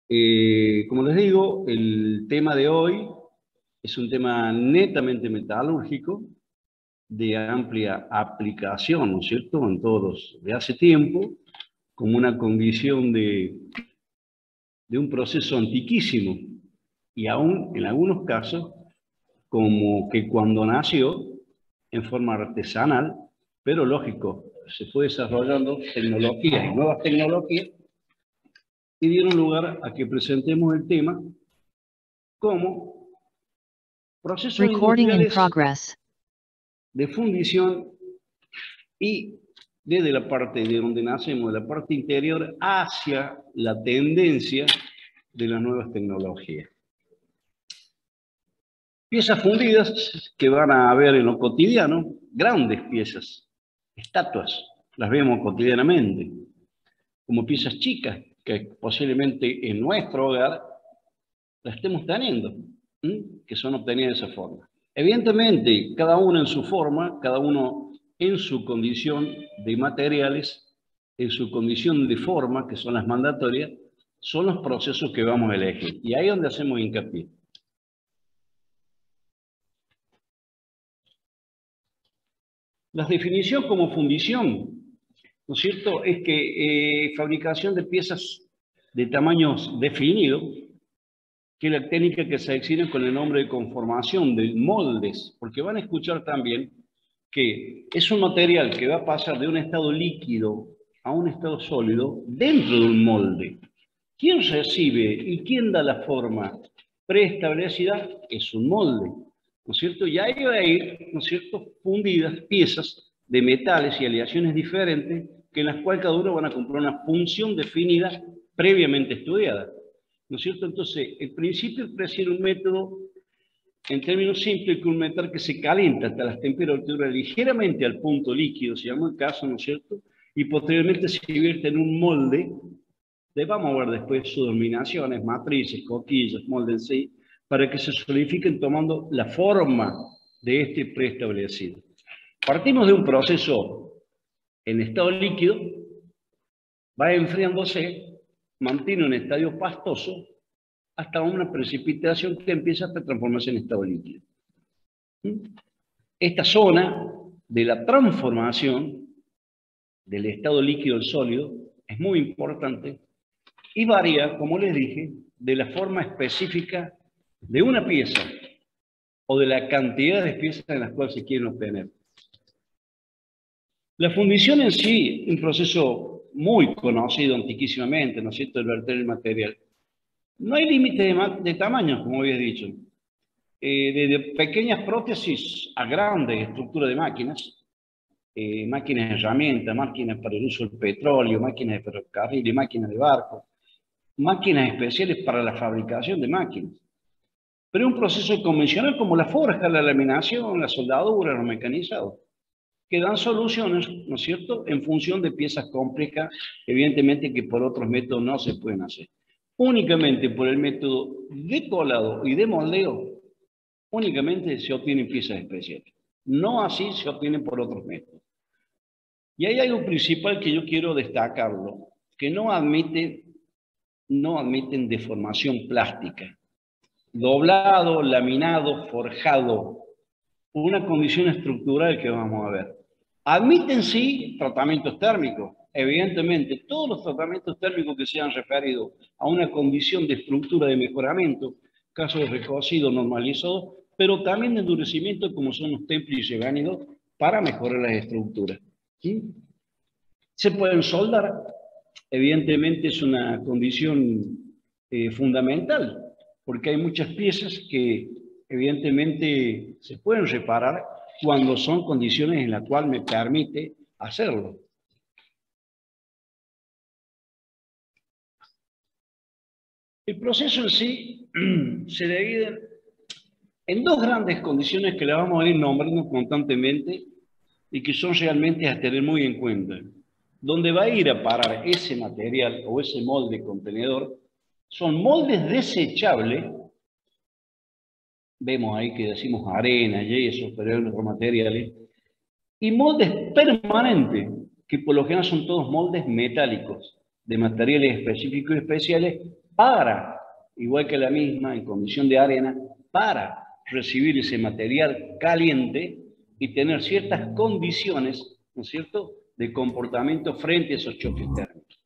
Como les digo, el tema de hoy es un tema netamente metalúrgico, de amplia aplicación, ¿no es cierto?, en todos de hace tiempo, como una condición de un proceso antiquísimo, y aún en algunos casos, como que cuando nació en forma artesanal, pero lógico, se fue desarrollando tecnologías y nuevas tecnologías y dieron lugar a que presentemos el tema como procesos Recording in industriales progress. de fundición y desde la parte de donde nacemos, de la parte interior, hacia la tendencia de las nuevas tecnologías. Piezas fundidas que van a ver en lo cotidiano, grandes piezas, estatuas, las vemos cotidianamente, como piezas chicas que posiblemente en nuestro hogar las estemos teniendo, que son obtenidas de esa forma. Evidentemente, cada uno en su forma, cada uno en su condición de materiales, en su condición de forma, que son las mandatorias, son los procesos que vamos a elegir. Y ahí es donde hacemos hincapié. La definición como fundición, ¿no es cierto?, es que fabricación de piezas de tamaños definidos, que es la técnica que se exhibe con el nombre de conformación, de moldes, porque van a escuchar también que es un material que va a pasar de un estado líquido a un estado sólido dentro de un molde. ¿Quién recibe y quién da la forma preestablecida? Es un molde, ¿no es cierto? Y ahí va a ir, ¿no es cierto?, fundidas piezas de metales y aleaciones diferentes, que en las cuales cada uno van a cumplir una función definida previamente estudiada, ¿no es cierto? Entonces, el principio es decir un método, en términos simples, que un metal que se calienta hasta las temperaturas ligeramente al punto líquido, se llama el caso, ¿no es cierto?, y posteriormente se vierte en un molde. Vamos a ver después sus dominaciones, matrices, coquillas, moldes en sí, para que se solidifiquen tomando la forma de este preestablecido. Partimos de un proceso en estado líquido, va enfriándose, mantiene un estadio pastoso, hasta una precipitación que empieza a transformarse en estado líquido. Esta zona de la transformación del estado líquido al sólido es muy importante y varía, como les dije, de la forma específica de una pieza o de la cantidad de piezas en las cuales se quieren obtener. La fundición en sí, un proceso muy conocido antiquísimamente, ¿no es cierto?, el verter el material. No hay límite de tamaño, como había dicho. Desde pequeñas prótesis a grandes estructuras de máquinas, máquinas de herramientas, máquinas para el uso del petróleo, máquinas de ferrocarril y máquinas de barco, máquinas especiales para la fabricación de máquinas. Pero es un proceso convencional como la forja, la laminación, la soldadura, los mecanizados, que dan soluciones, ¿no es cierto?, en función de piezas complejas, evidentemente que por otros métodos no se pueden hacer. Únicamente por el método de colado y de moldeo, únicamente se obtienen piezas especiales. No así se obtienen por otros métodos. Y hay algo principal que yo quiero destacarlo, que no admiten deformación plástica. Doblado, laminado, forjado, una condición estructural que vamos a ver. Admiten sí tratamientos térmicos. Evidentemente, todos los tratamientos térmicos que se han referido a una condición de estructura de mejoramiento, caso de recocido normalizado, pero también de endurecimiento como son los templos y regánidos para mejorar las estructuras. ¿Sí? Se pueden soldar, evidentemente es una condición fundamental, porque hay muchas piezas que evidentemente se pueden reparar cuando son condiciones en las cuales me permite hacerlo. El proceso en sí se divide en dos grandes condiciones que le vamos a ir nombrando constantemente y que son realmente a tener muy en cuenta. Donde va a ir a parar ese material o ese molde contenedor son moldes desechables. Vemos ahí que decimos arena, yeso, pero hay otros materiales. Y moldes permanentes, que por lo general son todos moldes metálicos, de materiales específicos y especiales, para, igual que la misma, en condición de arena, para recibir ese material caliente y tener ciertas condiciones, ¿no es cierto?, de comportamiento frente a esos choques térmicos.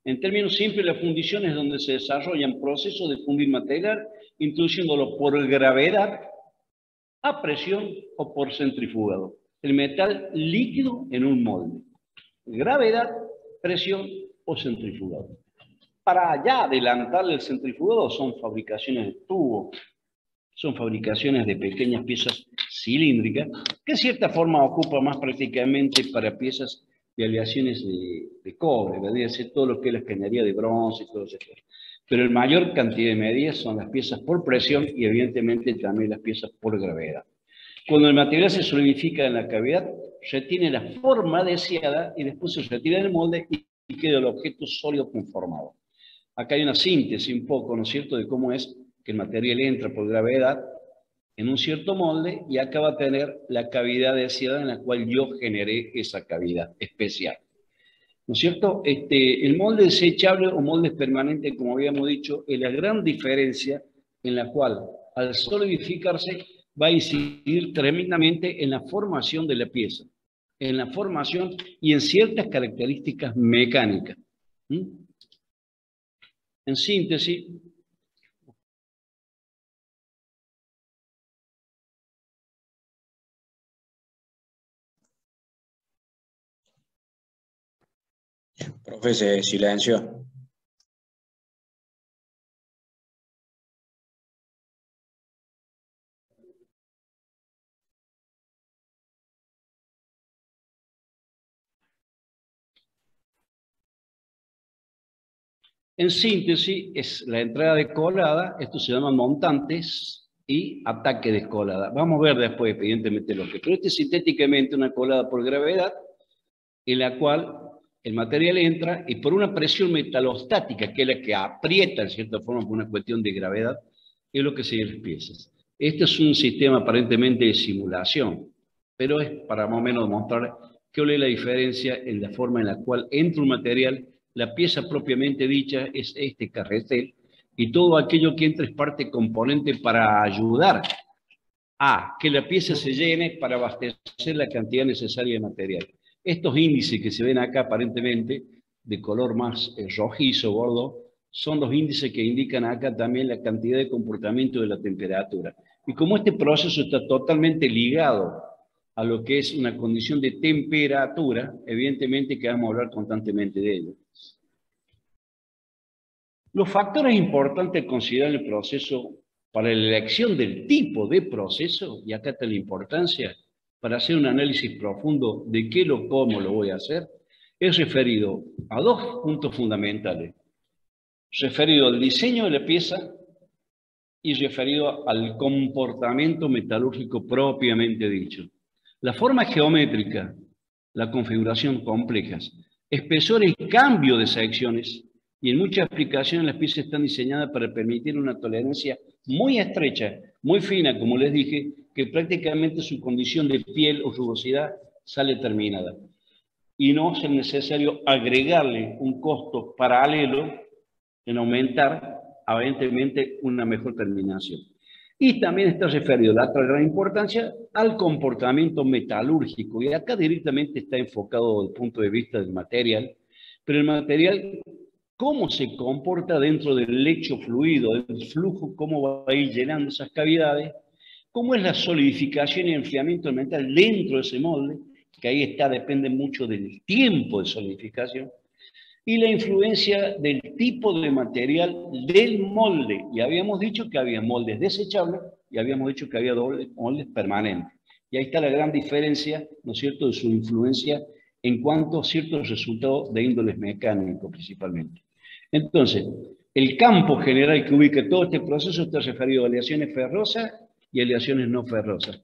En términos simples, la fundición es donde se desarrollan procesos de fundir material, introduciéndolo por gravedad, a presión o por centrifugado. El metal líquido en un molde. Gravedad, presión o centrifugado. Para ya adelantarle el centrifugado son fabricaciones de tubos, son fabricaciones de pequeñas piezas cilíndricas, que de cierta forma ocupa más prácticamente para piezas de aleaciones de cobre, vendría a ser todo lo que es la cañería de bronce y todo eso. Pero en mayor cantidad de medidas son las piezas por presión y evidentemente también las piezas por gravedad. Cuando el material se solidifica en la cavidad, retiene la forma deseada y después se retira del molde y queda el objeto sólido conformado. Acá hay una síntesis un poco, ¿no es cierto?, de cómo es que el material entra por gravedad en un cierto molde y acá va a tener la cavidad deseada en la cual yo generé esa cavidad especial. ¿No es cierto? El molde desechable o molde permanente, como habíamos dicho, es la gran diferencia en la cual al solidificarse va a incidir tremendamente en la formación de la pieza, en la formación y en ciertas características mecánicas. En síntesis, Profe, se silenció. en síntesis, es la entrada de colada, esto se llaman montantes, y ataque de colada. Vamos a ver después, evidentemente, lo que... Pero este es sintéticamente una colada por gravedad, en la cual el material entra y por una presión metalostática, que es la que aprieta en cierta forma por una cuestión de gravedad, es lo que siguen las piezas. Este es un sistema aparentemente de simulación, pero es para más o menos mostrar qué es la diferencia en la forma en la cual entra un material. La pieza propiamente dicha es este carretel y todo aquello que entra es parte componente para ayudar a que la pieza se llene para abastecer la cantidad necesaria de material. Estos índices que se ven acá aparentemente de color más rojizo, gordo, son los índices que indican acá también la cantidad de comportamiento de la temperatura. Y como este proceso está totalmente ligado a lo que es una condición de temperatura, evidentemente que vamos a hablar constantemente de ello. Los factores importantes a considerar en el proceso para la elección del tipo de proceso, y acá está la importancia, para hacer un análisis profundo de qué, cómo lo voy a hacer, es referido a dos puntos fundamentales. Referido al diseño de la pieza y referido al comportamiento metalúrgico propiamente dicho. La forma geométrica, la configuración complejas, espesor y cambio de secciones, y en muchas aplicaciones las piezas están diseñadas para permitir una tolerancia muy estrecha, muy fina, como les dije, que prácticamente su condición de piel o rugosidad sale terminada. Y no es necesario agregarle un costo paralelo en aumentar aparentemente una mejor terminación. Y también está referido la otra gran importancia al comportamiento metalúrgico. Y acá directamente está enfocado desde el punto de vista del material, pero el material, cómo se comporta dentro del lecho fluido, del flujo, cómo va a ir llenando esas cavidades, cómo es la solidificación y enfriamiento del metal dentro de ese molde, que ahí está, depende mucho del tiempo de solidificación, y la influencia del tipo de material del molde. Y habíamos dicho que había moldes desechables y habíamos dicho que había moldes permanentes. Y ahí está la gran diferencia, ¿no es cierto?, de su influencia en cuanto a ciertos resultados de índoles mecánicos principalmente. Entonces, el campo general que ubica todo este proceso está referido a aleaciones ferrosas y aleaciones no ferrosas.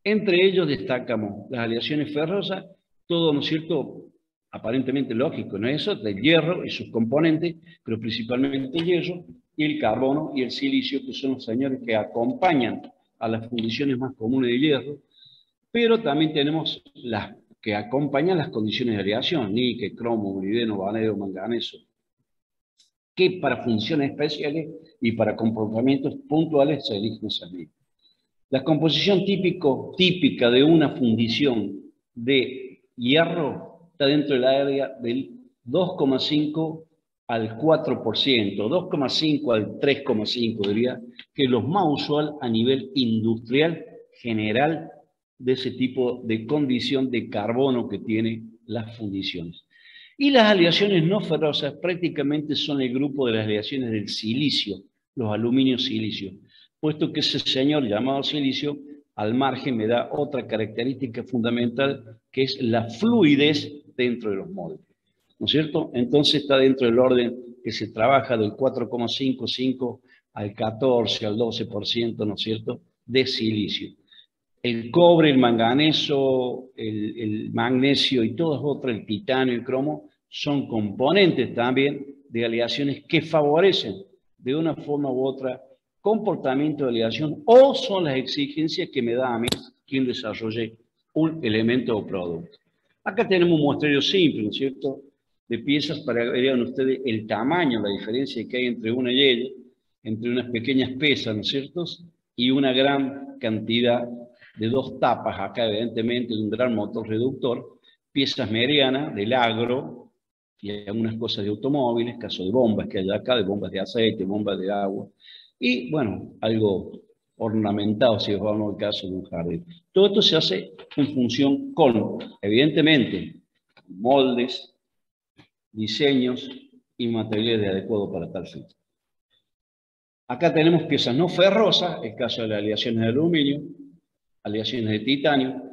Entre ellos destacamos las aleaciones ferrosas, todo, ¿no es cierto?, aparentemente lógico, ¿no es eso? Del hierro y sus componentes, pero principalmente el hierro y el carbono y el silicio, que son los señores que acompañan a las fundiciones más comunes de hierro, pero también tenemos las que acompañan las condiciones de aleación, níquel, cromo, molibdeno, vanero, manganeso. que para funciones especiales y para comportamientos puntuales se eligen esas mismas. La composición típica de una fundición de hierro está dentro del área del 2,5 al 4%, 2,5 al 3,5 diría, que es lo más usual a nivel industrial general de ese tipo de condición de carbono que tienen las fundiciones. Y las aleaciones no ferrosas prácticamente son el grupo de las aleaciones del silicio, los aluminios silicio, puesto que ese señor llamado silicio al margen me da otra característica fundamental que es la fluidez dentro de los moldes, ¿no es cierto? Entonces está dentro del orden que se trabaja del 4,55 al 14, al 12%, ¿no es cierto?, de silicio. El cobre, el manganeso, el magnesio y todas otras, el titanio y el cromo, son componentes también de aleaciones que favorecen de una forma u otra comportamiento de aleación o son las exigencias que me da a mí quien desarrolle un elemento o producto. Acá tenemos un muestreo simple, ¿no es cierto?, de piezas para que vean ustedes el tamaño, la diferencia que hay entre una y ella, entre unas pequeñas pesas, ¿no es cierto?, y una gran cantidad de dos tapas, acá evidentemente de un gran motor reductor, piezas medianas del agro y algunas cosas de automóviles, caso de bombas que hay acá, de bombas de aceite, bombas de agua, y bueno, algo ornamentado, si vamos al caso de un jardín. Todo esto se hace en función con, evidentemente, moldes, diseños y materiales adecuados para tal fin. Acá tenemos piezas no ferrosas, el caso de las aleaciones de aluminio, aleaciones de titanio,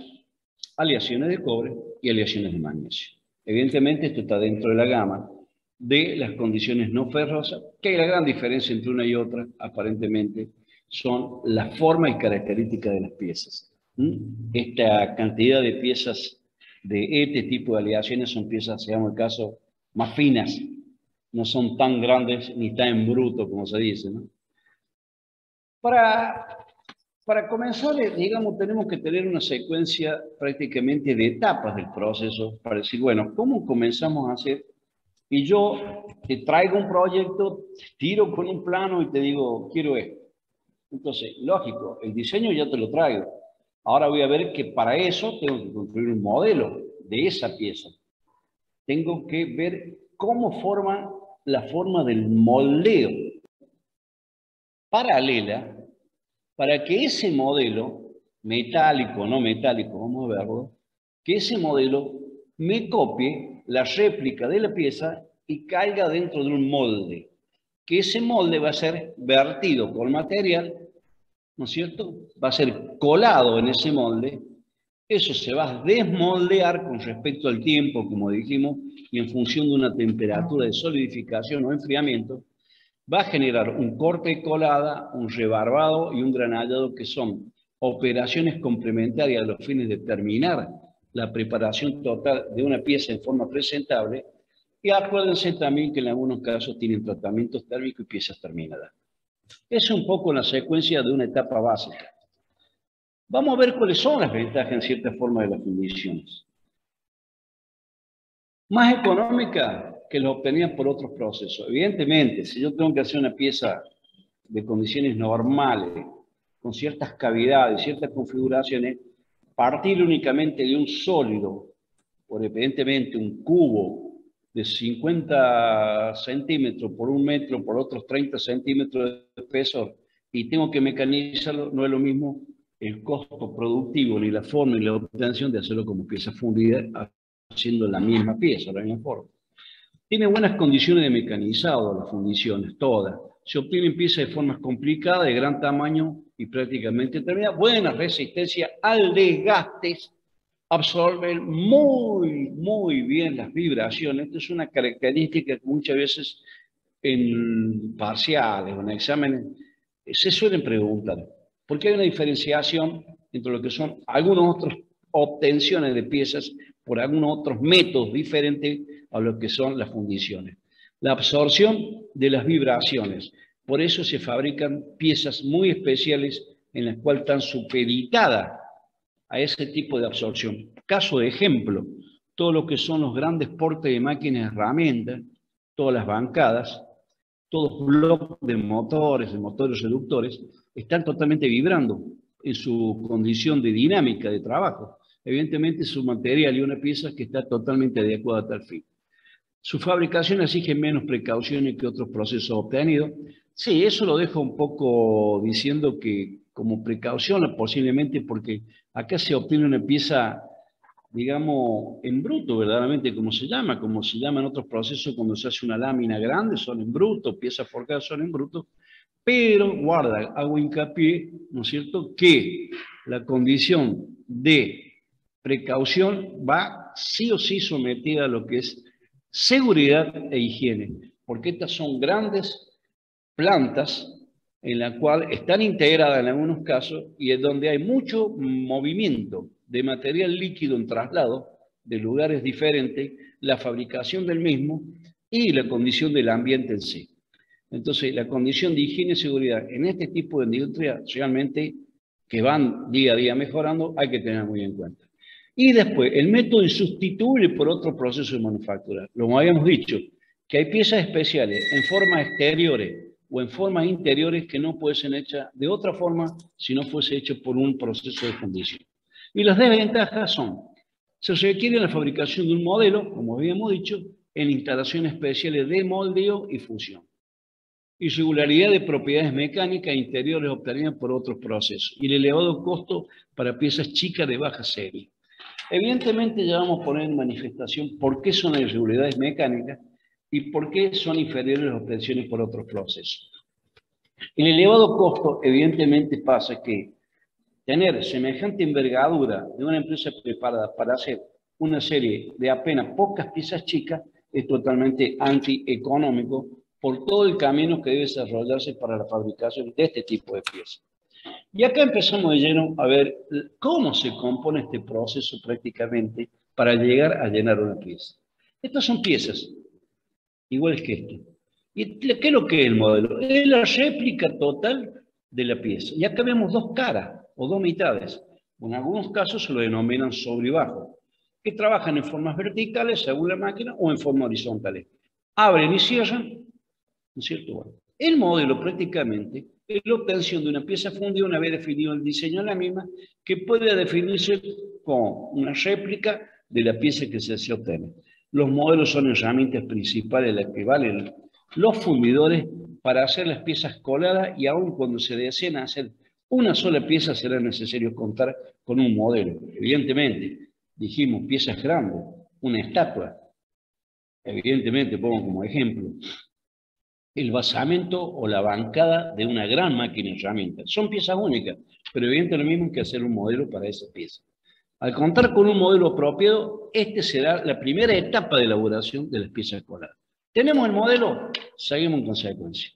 aleaciones de cobre y aleaciones de magnesio. Evidentemente esto está dentro de la gama de las condiciones no ferrosas, que la gran diferencia entre una y otra, aparentemente, son la forma y características de las piezas. Esta cantidad de piezas de este tipo de aleaciones son piezas, digamos el caso, más finas, no son tan grandes ni tan en bruto como se dice, ¿no? Para comenzar, digamos, tenemos que tener una secuencia prácticamente de etapas del proceso para decir, bueno, ¿cómo comenzamos a hacer? Y yo te traigo un proyecto, te tiro con un plano y te digo, quiero esto. Entonces, lógico, el diseño ya te lo traigo. Ahora voy a ver que para eso tengo que construir un modelo de esa pieza. Tengo que ver cómo forma la forma del moldeo paralela para que ese modelo, metálico o no metálico, vamos a verlo, que ese modelo me copie la réplica de la pieza y caiga dentro de un molde. Que ese molde va a ser vertido con material, ¿no es cierto? Va a ser colado en ese molde. Eso se va a desmoldear con respecto al tiempo, como dijimos, y en función de una temperatura de solidificación o enfriamiento, va a generar un corte y colada, un rebarbado y un granallado, que son operaciones complementarias a los fines de terminar la preparación total de una pieza en forma presentable. Y acuérdense también que en algunos casos tienen tratamientos térmicos y piezas terminadas. Es un poco la secuencia de una etapa básica. Vamos a ver cuáles son las ventajas en cierta forma de las fundiciones. Más económica que lo obtenían por otros procesos. Evidentemente, si yo tengo que hacer una pieza de condiciones normales, con ciertas cavidades, ciertas configuraciones, partir únicamente de un sólido, por evidentemente un cubo de 50 centímetros por 1 metro, por otros 30 centímetros de espesor, y tengo que mecanizarlo, no es lo mismo el costo productivo, ni la forma, ni la obtención de hacerlo como pieza fundida, haciendo la misma pieza, la misma forma. Tiene buenas condiciones de mecanizado las fundiciones, todas. Se obtienen piezas de formas complicadas, de gran tamaño y prácticamente terminadas. Buena resistencia al desgaste, absorben muy bien las vibraciones. Esto es una característica que muchas veces en parciales o en exámenes se suelen preguntar. Porque hay una diferenciación entre lo que son algunas otras obtenciones de piezas por algunos otros métodos diferentes a lo que son las fundiciones. La absorción de las vibraciones. Por eso se fabrican piezas muy especiales en las cuales están supeditadas a ese tipo de absorción. Caso de ejemplo, todo lo que son los grandes portes de máquinas y herramientas, todas las bancadas, todos bloques de motores reductores, están totalmente vibrando en su condición de dinámica de trabajo. Evidentemente es un material y una pieza que está totalmente adecuada a tal fin. Su fabricación exige menos precauciones que otros procesos obtenidos. Sí, eso lo dejo un poco diciendo que como precaución posiblemente porque acá se obtiene una pieza, digamos, en bruto, verdaderamente, como se llama en otros procesos cuando se hace una lámina grande, son en bruto, piezas forjadas son en bruto, pero guarda, hago hincapié, ¿no es cierto?, que la condición de precaución va sí o sí sometida a lo que es seguridad e higiene, porque estas son grandes plantas en la cual están integradas en algunos casos y es donde hay mucho movimiento de material líquido en traslado de lugares diferentes, la fabricación del mismo y la condición del ambiente en sí. Entonces, la condición de higiene y seguridad en este tipo de industria realmente que van día a día mejorando, hay que tener muy en cuenta. Y después, el método insustituible por otro proceso de manufactura. Lo habíamos dicho, que hay piezas especiales en formas exteriores o en formas interiores que no pueden ser hechas de otra forma si no fuese hecho por un proceso de fundición. Y las desventajas son, se requiere la fabricación de un modelo, como habíamos dicho, en instalaciones especiales de moldeo y fusión. Irregularidad de propiedades mecánicas interiores obtenidas por otros procesos y el elevado costo para piezas chicas de baja serie. Evidentemente ya vamos a poner en manifestación por qué son las irregularidades mecánicas y por qué son inferiores las obtenciones por otros procesos. El elevado costo evidentemente pasa que tener semejante envergadura de una empresa preparada para hacer una serie de apenas pocas piezas chicas es totalmente antieconómico por todo el camino que debe desarrollarse para la fabricación de este tipo de piezas. Y acá empezamos de lleno a ver cómo se compone este proceso prácticamente para llegar a llenar una pieza. Estas son piezas, iguales que esto. ¿Y qué es lo que es el modelo? Es la réplica total de la pieza. Y acá vemos dos caras o dos mitades. En algunos casos se lo denominan sobre y bajo, que trabajan en formas verticales según la máquina o en forma horizontales. Abren y cierran, ¿no es cierto? Bueno, el modelo prácticamente es la obtención de una pieza fundida una vez definido el diseño de la misma, que puede definirse como una réplica de la pieza que se desea obtener. Los modelos son herramientas principales de las que valen los fundidores para hacer las piezas coladas y aun cuando se deseen hacer una sola pieza será necesario contar con un modelo. Evidentemente, dijimos piezas grandes, una estatua. Evidentemente, pongo como ejemplo el basamento o la bancada de una gran máquina herramienta. Son piezas únicas, pero evidentemente lo mismo hay que hacer un modelo para esa pieza. Al contar con un modelo propio, este será la primera etapa de elaboración de las piezas coladas. Tenemos el modelo, seguimos en consecuencia.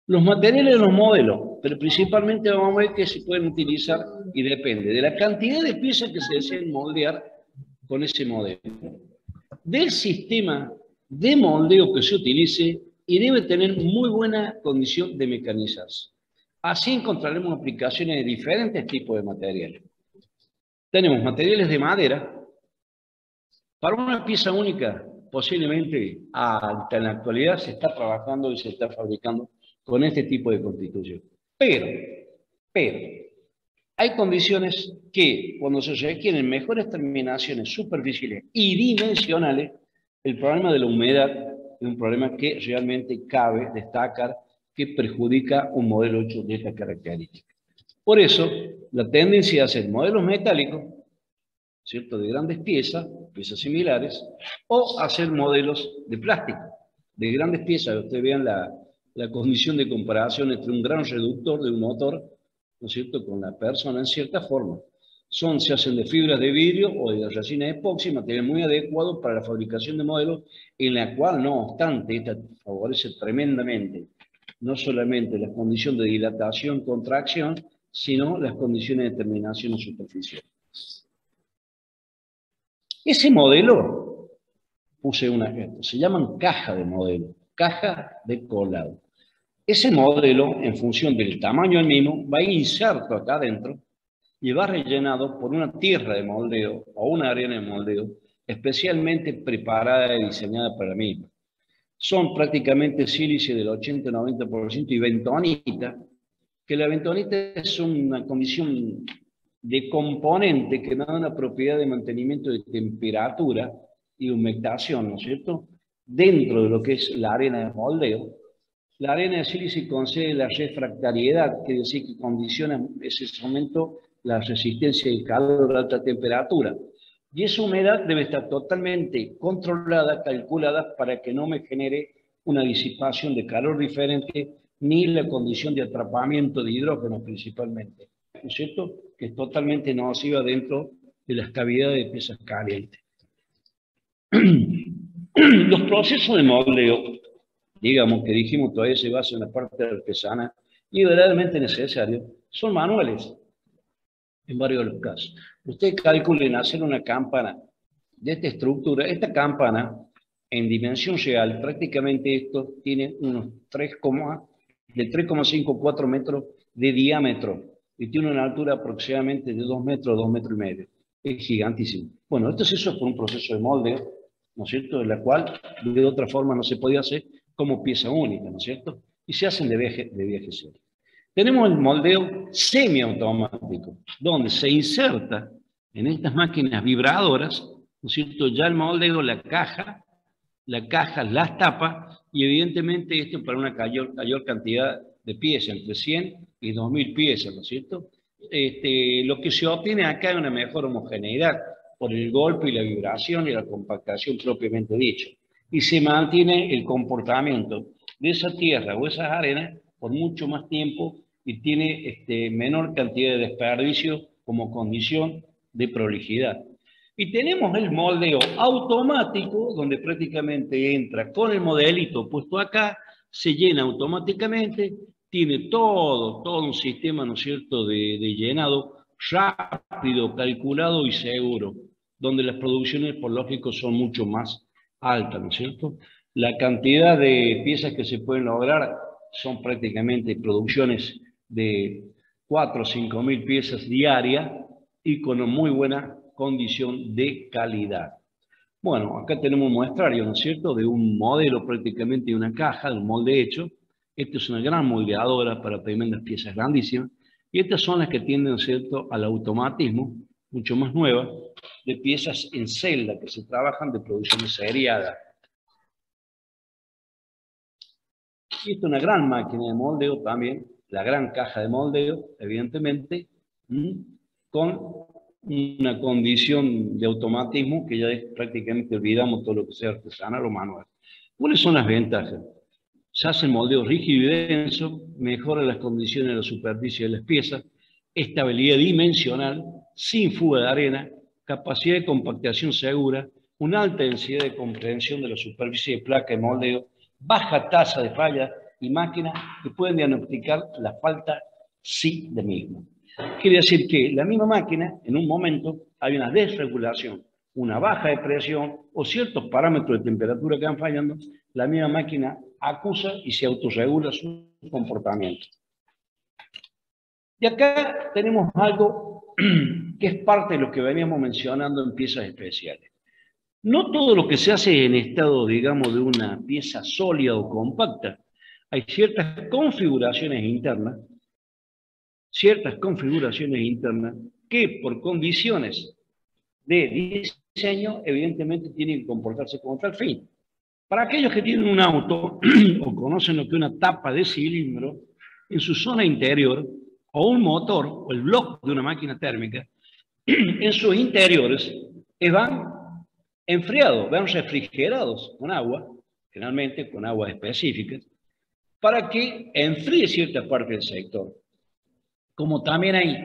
Los materiales de los modelos, pero principalmente vamos a ver que se pueden utilizar y depende de la cantidad de piezas que se deseen moldear con ese modelo, del sistema de moldeo que se utilice y debe tener muy buena condición de mecanizarse. Así encontraremos aplicaciones de diferentes tipos de materiales. Tenemos materiales de madera. Para una pieza única, posiblemente hasta en la actualidad se está trabajando y se está fabricando con este tipo de constitución. Pero, hay condiciones que cuando se requieren mejores terminaciones superficiales y dimensionales, el problema de la humedad es un problema que realmente cabe destacar que perjudica un modelo hecho de esta característica. Por eso, la tendencia a hacer modelos metálicos, ¿cierto?, de grandes piezas similares, o hacer modelos de plástico, de grandes piezas. Ustedes vean la condición de comparación entre un gran reductor de un motor, ¿no es cierto?, con la persona en cierta forma. Se hacen de fibras de vidrio o de resina epóxi, material muy adecuado para la fabricación de modelos, en la cual, no obstante, esta favorece tremendamente no solamente la condición de dilatación, contracción, sino las condiciones de terminación en superficie. Ese modelo, puse un ejemplo, se llaman caja de modelo, caja de colado. Ese modelo, en función del tamaño del mismo, va inserto acá adentro y va rellenado por una tierra de moldeo o una arena de moldeo especialmente preparada y diseñada para el mismo. son prácticamente sílice del 80-90% y bentonita, que la bentonita es una condición de componente que da una propiedad de mantenimiento de temperatura y humectación, ¿no es cierto? Dentro de lo que es la arena de moldeo. La arena de sílice concede la refractariedad, que decir que condiciona en ese momento la resistencia del calor a alta temperatura. Y esa humedad debe estar totalmente controlada, calculada, para que no me genere una disipación de calor diferente, ni la condición de atrapamiento de hidrógeno principalmente, ¿no es cierto? Que es totalmente nociva dentro de las cavidades de piezas calientes. Los procesos de moldeo, digamos que dijimos todavía se basa en la parte artesana y verdaderamente necesario, son manuales en varios de los casos. Ustedes calculen hacer una campana de esta estructura. Esta campana en dimensión real, prácticamente esto tiene unos 3,5-4 metros de diámetro y tiene una altura aproximadamente de 2 metros, 2 metros y medio. Es gigantísimo. Bueno, esto se hizo por un proceso de moldeo, ¿no es cierto?, en la cual de otra forma no se podía hacer como pieza única, ¿no es cierto? Y se hacen de viaje serie. Tenemos el moldeo semiautomático, donde se inserta en estas máquinas vibradoras, ¿no es cierto?, ya el moldeo, la caja las tapa, y evidentemente esto para una mayor cantidad de piezas, entre 100 y 2000 piezas, ¿no es cierto? Lo que se obtiene acá es una mejor homogeneidad por el golpe y la vibración y la compactación propiamente dicho. Y se mantiene el comportamiento de esa tierra o esas arenas por mucho más tiempo y tiene menor cantidad de desperdicio como condición de prolijidad. Y tenemos el moldeo automático, donde prácticamente entra con el modelito puesto acá, se llena automáticamente, tiene todo un sistema, ¿no es cierto?, de llenado rápido, calculado y seguro, donde las producciones, por lógico, son mucho más altas, ¿no es cierto? La cantidad de piezas que se pueden lograr son prácticamente producciones de 4 o 5 mil piezas diarias y con una muy buena condición de calidad. Bueno, acá tenemos un muestrario, ¿no es cierto?, de un modelo prácticamente de una caja, de un molde hecho. Esta es una gran moldeadora para tremendas piezas grandísimas. Y estas son las que tienden, ¿no es cierto?, al automatismo, mucho más nuevas, de piezas en celda que se trabajan de producción seriada. Y esta es una gran máquina de moldeo también, la gran caja de moldeo, evidentemente, con una condición de automatismo que ya prácticamente olvidamos todo lo que sea artesanal o manual. ¿Cuáles son las ventajas? Se hace moldeo rígido y denso, mejora las condiciones de la superficie de las piezas, estabilidad dimensional, sin fuga de arena, capacidad de compactación segura, una alta densidad de comprensión de la superficie de placa de moldeo, baja tasa de falla y máquinas que pueden diagnosticar la falta sí de mismo. Quiere decir que la misma máquina, en un momento, hay una desregulación, una baja de presión o ciertos parámetros de temperatura que van fallando, la misma máquina acusa y se autorregula su comportamiento. Y acá tenemos algo que es parte de lo que veníamos mencionando en piezas especiales. No todo lo que se hace en estado, digamos, de una pieza sólida o compacta. Hay ciertas configuraciones internas que por condiciones de diseño, evidentemente tienen que comportarse como tal fin. Para aquellos que tienen un auto o conocen lo que es una tapa de cilindro, en su zona interior, o un motor, o el bloque de una máquina térmica, en sus interiores van enfriados, van refrigerados con agua, generalmente con agua específica, para que enfríe cierta parte del sector. Como también hay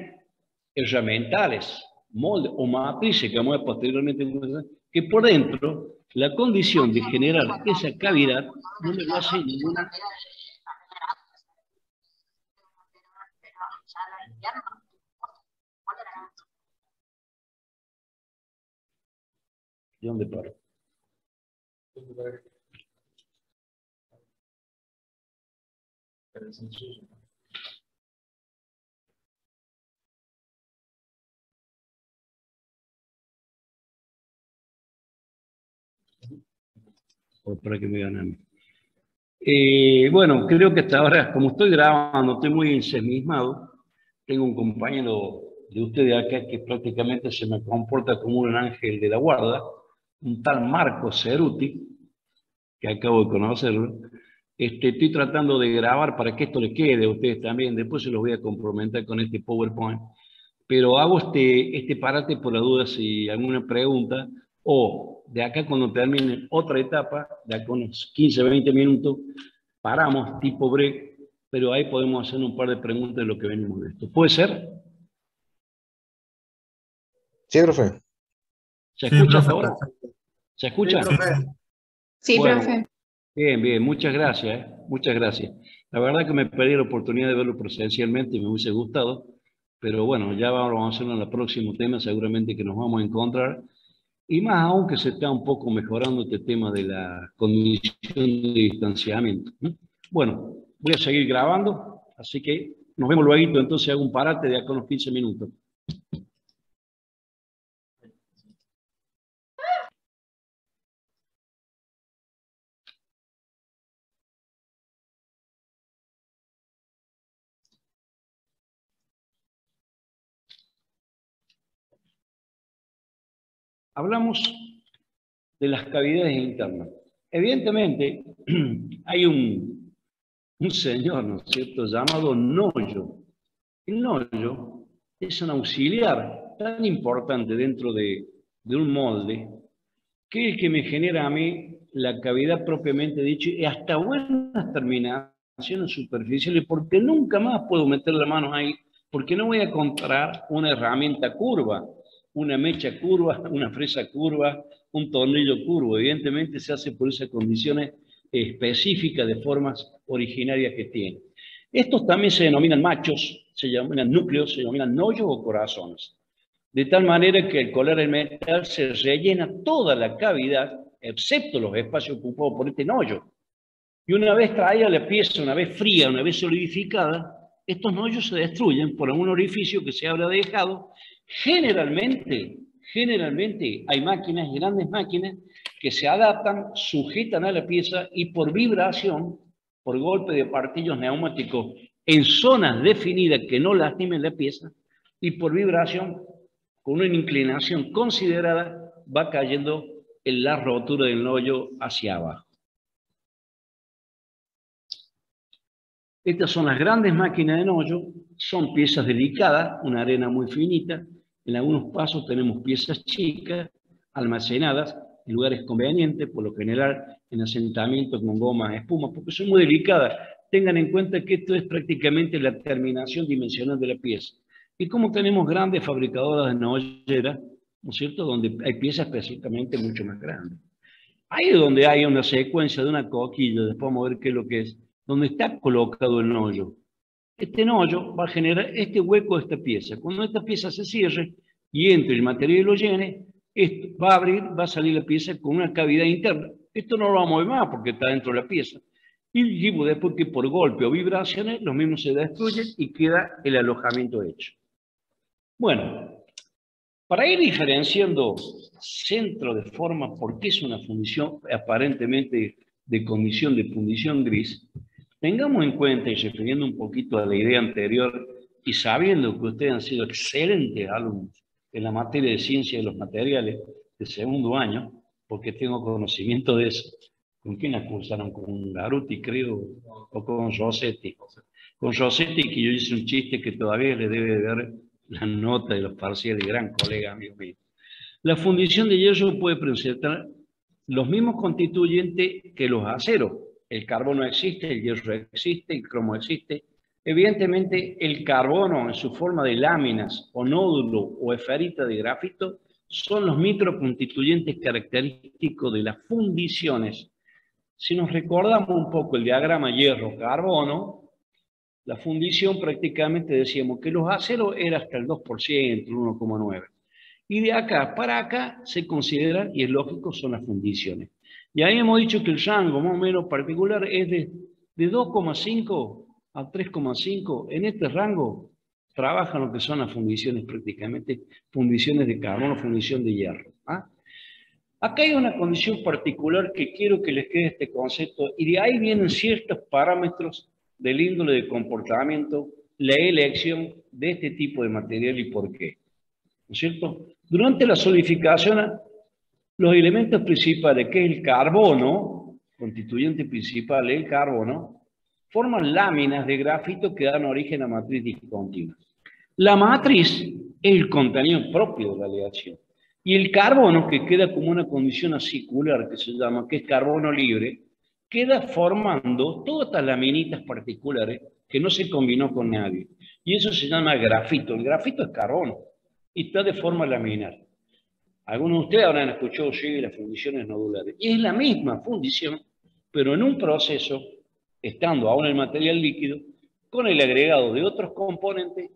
herramientales, moldes o matrices que vamos a ver posteriormente, que por dentro la condición de generar esa cavidad no le hace ninguna. ¿De dónde paro? O para que me vean a mí. Bueno, creo que hasta ahora, como estoy grabando, estoy muy ensimismado. Tengo un compañero de ustedes acá que prácticamente se me comporta como un ángel de la guarda, un tal Marco Ceruti, que acabo de conocerlo. Estoy tratando de grabar para que esto les quede a ustedes también. Después se los voy a comprometer con este PowerPoint. Pero hago este parate por la duda si alguna pregunta o de acá cuando termine otra etapa, de acá unos 15, 20 minutos, paramos tipo break, pero ahí podemos hacer un par de preguntas de lo que venimos de esto. ¿Puede ser? Sí, profe. ¿Se Sí, escucha hasta profe, ahora? perfecto. ¿Se Sí, escucha? Sí, profe. Sí, Bueno, profe. bien, bien, muchas gracias, muchas gracias. La verdad que me perdí la oportunidad de verlo presencialmente y me hubiese gustado, pero bueno, ya vamos a hacerlo en el próximo tema, seguramente que nos vamos a encontrar. Y más aún que se está un poco mejorando este tema de la condición de distanciamiento, ¿no? Bueno, voy a seguir grabando, así que nos vemos luego, entonces hago un parate de acá a unos 15 minutos. Hablamos de las cavidades internas. Evidentemente, hay un señor, ¿no es cierto?, llamado Noyo. El Noyo es un auxiliar tan importante dentro de un molde que es el que me genera a mí la cavidad propiamente dicho y hasta buenas terminaciones superficiales, porque nunca más puedo meter la mano ahí, porque no voy a encontrar una herramienta curva, una mecha curva, una fresa curva, un tornillo curvo. Evidentemente se hace por esas condiciones específicas de formas originarias que tiene. Estos también se denominan machos, se denominan núcleos, se denominan noyos o corazones. De tal manera que al colar el metal se rellena toda la cavidad, excepto los espacios ocupados por este noyo. Y una vez traída la pieza, una vez fría, una vez solidificada, estos noyos se destruyen por un orificio que se habrá dejado. Generalmente hay máquinas, grandes máquinas, que se adaptan, sujetan a la pieza y por vibración, por golpe de martillos neumáticos en zonas definidas que no lastimen la pieza, y por vibración, con una inclinación considerada, va cayendo en la rotura del noyo hacia abajo. Estas son las grandes máquinas de noyo, son piezas delicadas, una arena muy finita. En algunos pasos tenemos piezas chicas, almacenadas en lugares convenientes, por lo general en asentamientos con goma espuma, porque son muy delicadas. Tengan en cuenta que esto es prácticamente la terminación dimensional de la pieza. Y como tenemos grandes fabricadoras de noyeras, ¿no es cierto?, donde hay piezas específicamente mucho más grandes. Ahí es donde hay una secuencia de una coquilla, después vamos a ver qué es lo que es, donde está colocado el noyo. Este noyo va a generar este hueco de esta pieza. Cuando esta pieza se cierre y entre el material y lo llene, esto va a abrir, va a salir la pieza con una cavidad interna. Esto no lo vamos a ver más porque está dentro de la pieza. Y digo después que por golpe o vibraciones, los mismos se destruyen y queda el alojamiento hecho. Bueno, para ir diferenciando centro de forma, porque es una fundición aparentemente de condición de fundición gris, tengamos en cuenta, y refiriendo un poquito a la idea anterior, y sabiendo que ustedes han sido excelentes alumnos en la materia de ciencia de los materiales de segundo año, porque tengo conocimiento de eso. ¿Con quién acusaron? Con Garuti, creo, o con Rossetti. Con Rossetti, que yo hice un chiste que todavía le debe de ver la nota de los parciales, gran colega amigo mío. La fundición de hierro puede presentar los mismos constituyentes que los aceros. El carbono existe, el hierro existe, el cromo existe. Evidentemente, el carbono en su forma de láminas o nódulo o esferita de grafito son los microconstituyentes característicos de las fundiciones. Si nos recordamos un poco el diagrama hierro-carbono, la fundición prácticamente decíamos que los aceros eran hasta el 2%, el 1,9%. Y de acá para acá se consideran, y es lógico, son las fundiciones. Y ahí hemos dicho que el rango más o menos particular es de 2,5 a 3,5. En este rango trabajan lo que son las fundiciones prácticamente, fundiciones de carbono, fundición de hierro. ¿Ah? Acá hay una condición particular que quiero que les quede este concepto, y de ahí vienen ciertos parámetros del índole de comportamiento, la elección de este tipo de material y por qué. ¿No es cierto? Durante la solidificación, los elementos principales, que es el carbono, constituyente principal, el carbono, forman láminas de grafito que dan origen a matriz discontinua. La matriz es el contenido propio de la aleación. Y el carbono, que queda como una condición acicular, que se llama, que es carbono libre, queda formando todas estas laminitas particulares que no se combinó con nadie. Y eso se llama grafito. El grafito es carbono y está de forma laminar. Algunos de ustedes habrán escuchado las fundiciones nodulares. Y es la misma fundición, pero en un proceso, estando aún el material líquido, con el agregado de otros componentes,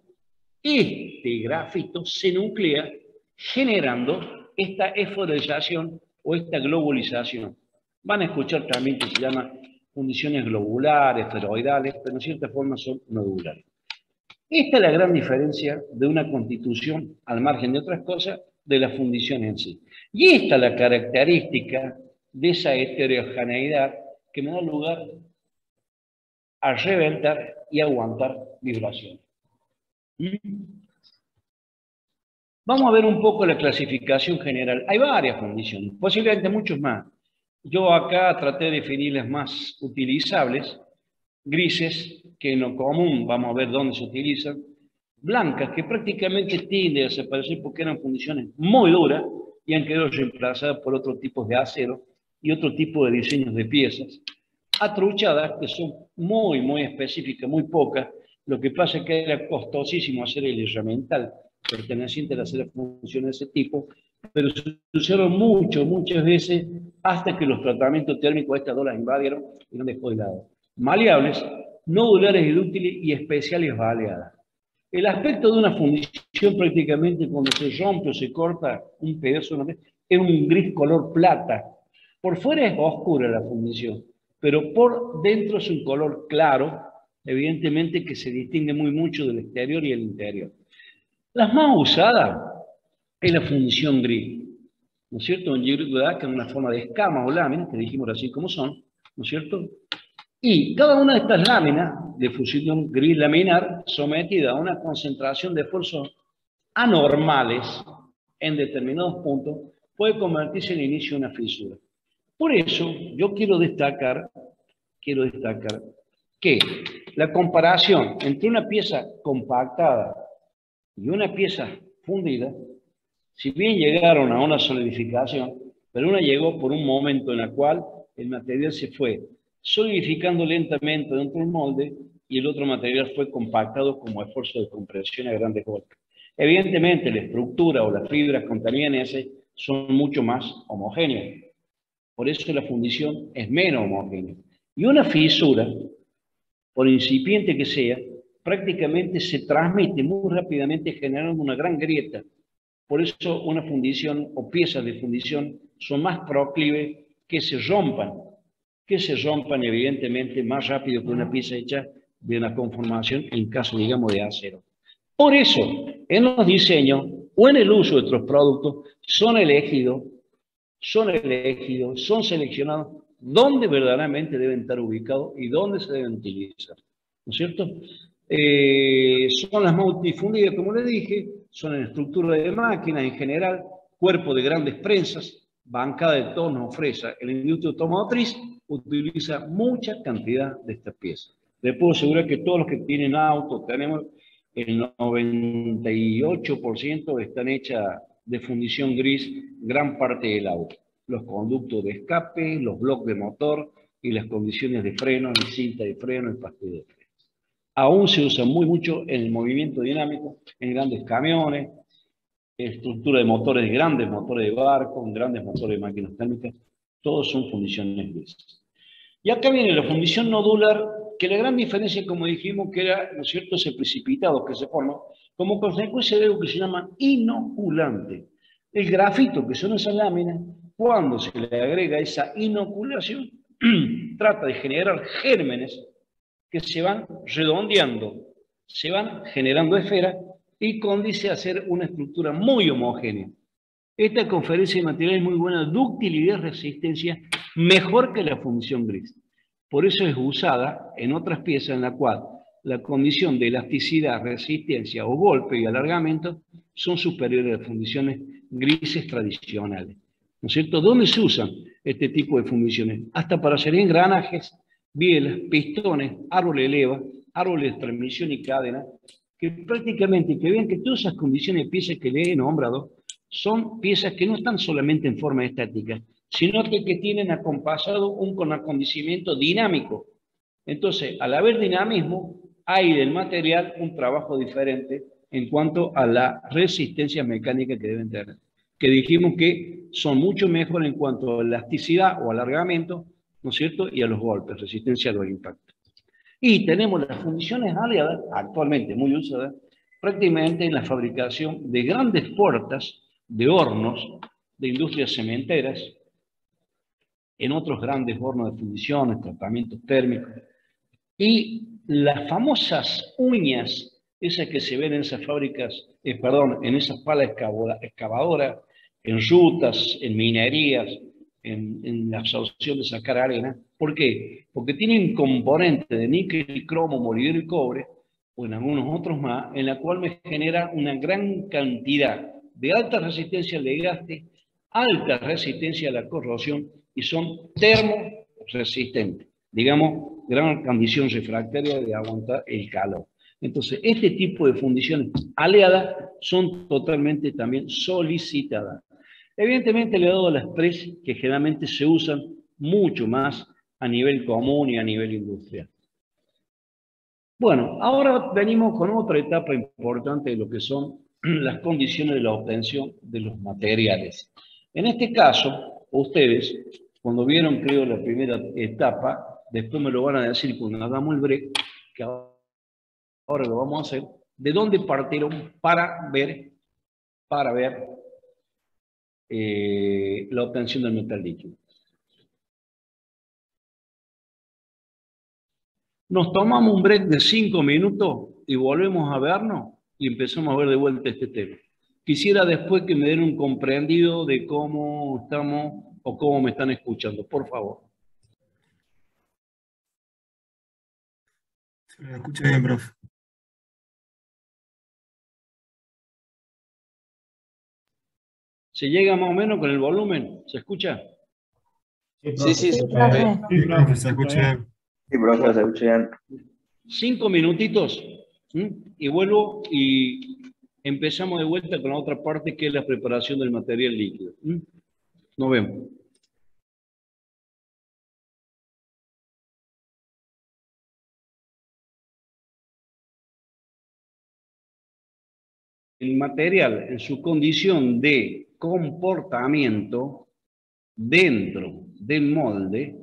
este grafito se nuclea generando esta esferización o esta globalización. Van a escuchar también que se llama fundiciones globulares, esferoidales, pero en cierta forma son nodulares. Esta es la gran diferencia de una constitución, al margen de otras cosas, de la fundición en sí. Y esta es la característica de esa heterogeneidad que me da lugar a reventar y aguantar vibraciones. Vamos a ver un poco la clasificación general. Hay varias fundiciones, posiblemente muchos más. Yo acá traté de definir las más utilizables, grises, que en lo común vamos a ver dónde se utilizan, blancas, que prácticamente tienden a desaparecer porque eran fundiciones muy duras y han quedado reemplazadas por otros tipos de acero y otro tipo de diseños de piezas, atruchadas, que son muy específicas, muy pocas. Lo que pasa es que era costosísimo hacer el herramental perteneciente a hacer funciones de ese tipo, pero se usaron muchas veces hasta que los tratamientos térmicos de estas dos las invadieron y no dejó de lado. Maleables, nodulares y dúctiles y especiales baleadas. El aspecto de una fundición prácticamente cuando se rompe o se corta un pedazo es un gris color plata. Por fuera es oscura la fundición, pero por dentro es un color claro, evidentemente que se distingue mucho del exterior y el interior. Las más usadas es la fundición gris, ¿no es cierto? Un gris que es una forma de escamas o láminas, que dijimos así como son, ¿no es cierto? Y cada una de estas láminas de fusión gris laminar sometida a una concentración de esfuerzos anormales en determinados puntos puede convertirse en el inicio de una fisura. Por eso yo quiero destacar que la comparación entre una pieza compactada y una pieza fundida, si bien llegaron a una solidificación, pero una llegó por un momento en el cual el material se fue solidificando lentamente dentro del molde y el otro material fue compactado como esfuerzo de compresión a grandes golpes. Evidentemente, la estructura o las fibras contaminadas en ese son mucho más homogéneas. Por eso la fundición es menos homogénea. Y una fisura, por incipiente que sea, prácticamente se transmite muy rápidamente generando una gran grieta. Por eso una fundición o piezas de fundición son más proclives que se rompan evidentemente más rápido que una pieza hecha de una conformación en caso, digamos, de acero. Por eso, en los diseños o en el uso de otros productos son elegidos, son seleccionados dónde verdaderamente deben estar ubicados y dónde se deben utilizar. ¿No es cierto? Son las más difundidas, como les dije, son en estructura de máquinas en general, cuerpo de grandes prensas, bancada de tono o fresa. En la industria automotriz utiliza mucha cantidad de estas piezas. Les puedo asegurar que todos los que tienen auto, tenemos el 98% están hechas de fundición gris, gran parte del auto. Los conductos de escape, los bloques de motor y las condiciones de freno, la cinta de freno, el pastel de freno. Aún se usa mucho en el movimiento dinámico, en grandes camiones, estructura de motores, grandes motores de barco, grandes motores de máquinas térmicas, todos son fundiciones grises. Y acá viene la fundición nodular, que la gran diferencia, como dijimos, que era, ¿no es cierto?, ese precipitado que se forma como consecuencia de algo que se llama inoculante. El grafito, que son esas láminas, cuando se le agrega esa inoculación, trata de generar gérmenes que se van redondeando, se van generando esferas y condice a ser una estructura muy homogénea. Esta conferencia de material es muy buena, ductilidad, resistencia, mejor que la fundición gris. Por eso es usada en otras piezas en la cual la condición de elasticidad, resistencia o golpe y alargamiento son superiores a las fundiciones grises tradicionales. ¿No es cierto? ¿Dónde se usan este tipo de fundiciones? Hasta para hacer engranajes, bielas, pistones, árboles de leva, árboles de transmisión y cadena, que prácticamente, que vean que todas esas condiciones de piezas que les he nombrado son piezas que no están solamente en forma estática, sino que tienen acompasado un acondicionamiento dinámico. Entonces, al haber dinamismo, hay del material un trabajo diferente en cuanto a la resistencia mecánica que deben tener. Que dijimos que son mucho mejor en cuanto a elasticidad o alargamiento, ¿no es cierto? Y a los golpes, resistencia a los impactos. Y tenemos las fundiciones aliadas, actualmente muy usadas, prácticamente en la fabricación de grandes puertas, de hornos, de industrias cementeras, en otros grandes hornos de fundiciones, tratamientos térmicos. Y las famosas uñas, esas que se ven en esas fábricas, en esas palas excavadoras, en rutas, en minerías, en la absorción de sacar arena. ¿Por qué? Porque tienen componentes de níquel, cromo, molibdeno y cobre, o en algunos otros más, en la cual me genera una gran cantidad de alta resistencia al desgaste, alta resistencia a la corrosión y son termoresistentes. Digamos, gran condición refractaria de aguantar el calor. Entonces, este tipo de fundiciones aliadas son totalmente también solicitadas. Evidentemente, le he dado las tres que generalmente se usan mucho más a nivel común y a nivel industrial. Bueno, ahora venimos con otra etapa importante de lo que son las condiciones de la obtención de los materiales. En este caso, ustedes, cuando vieron, creo, la primera etapa, después me lo van a decir cuando hagamos el break, que ahora lo vamos a hacer, de dónde partieron para ver la obtención del metal líquido. Nos tomamos un break de 5 minutos y volvemos a vernos y empezamos a ver de vuelta este tema. Quisiera después que me den un comprendido de cómo estamos o cómo me están escuchando, por favor. Se me escucha bien, profe. ¿Se llega más o menos con el volumen? ¿Se escucha? Sí, sí, Sí, profe. Sí, profe, se escucha bien. Sí, profe, se escucha bien. 5 minutitos y vuelvo y empezamos de vuelta con la otra parte que es la preparación del material líquido. Nos vemos. El material en su condición de comportamiento dentro del molde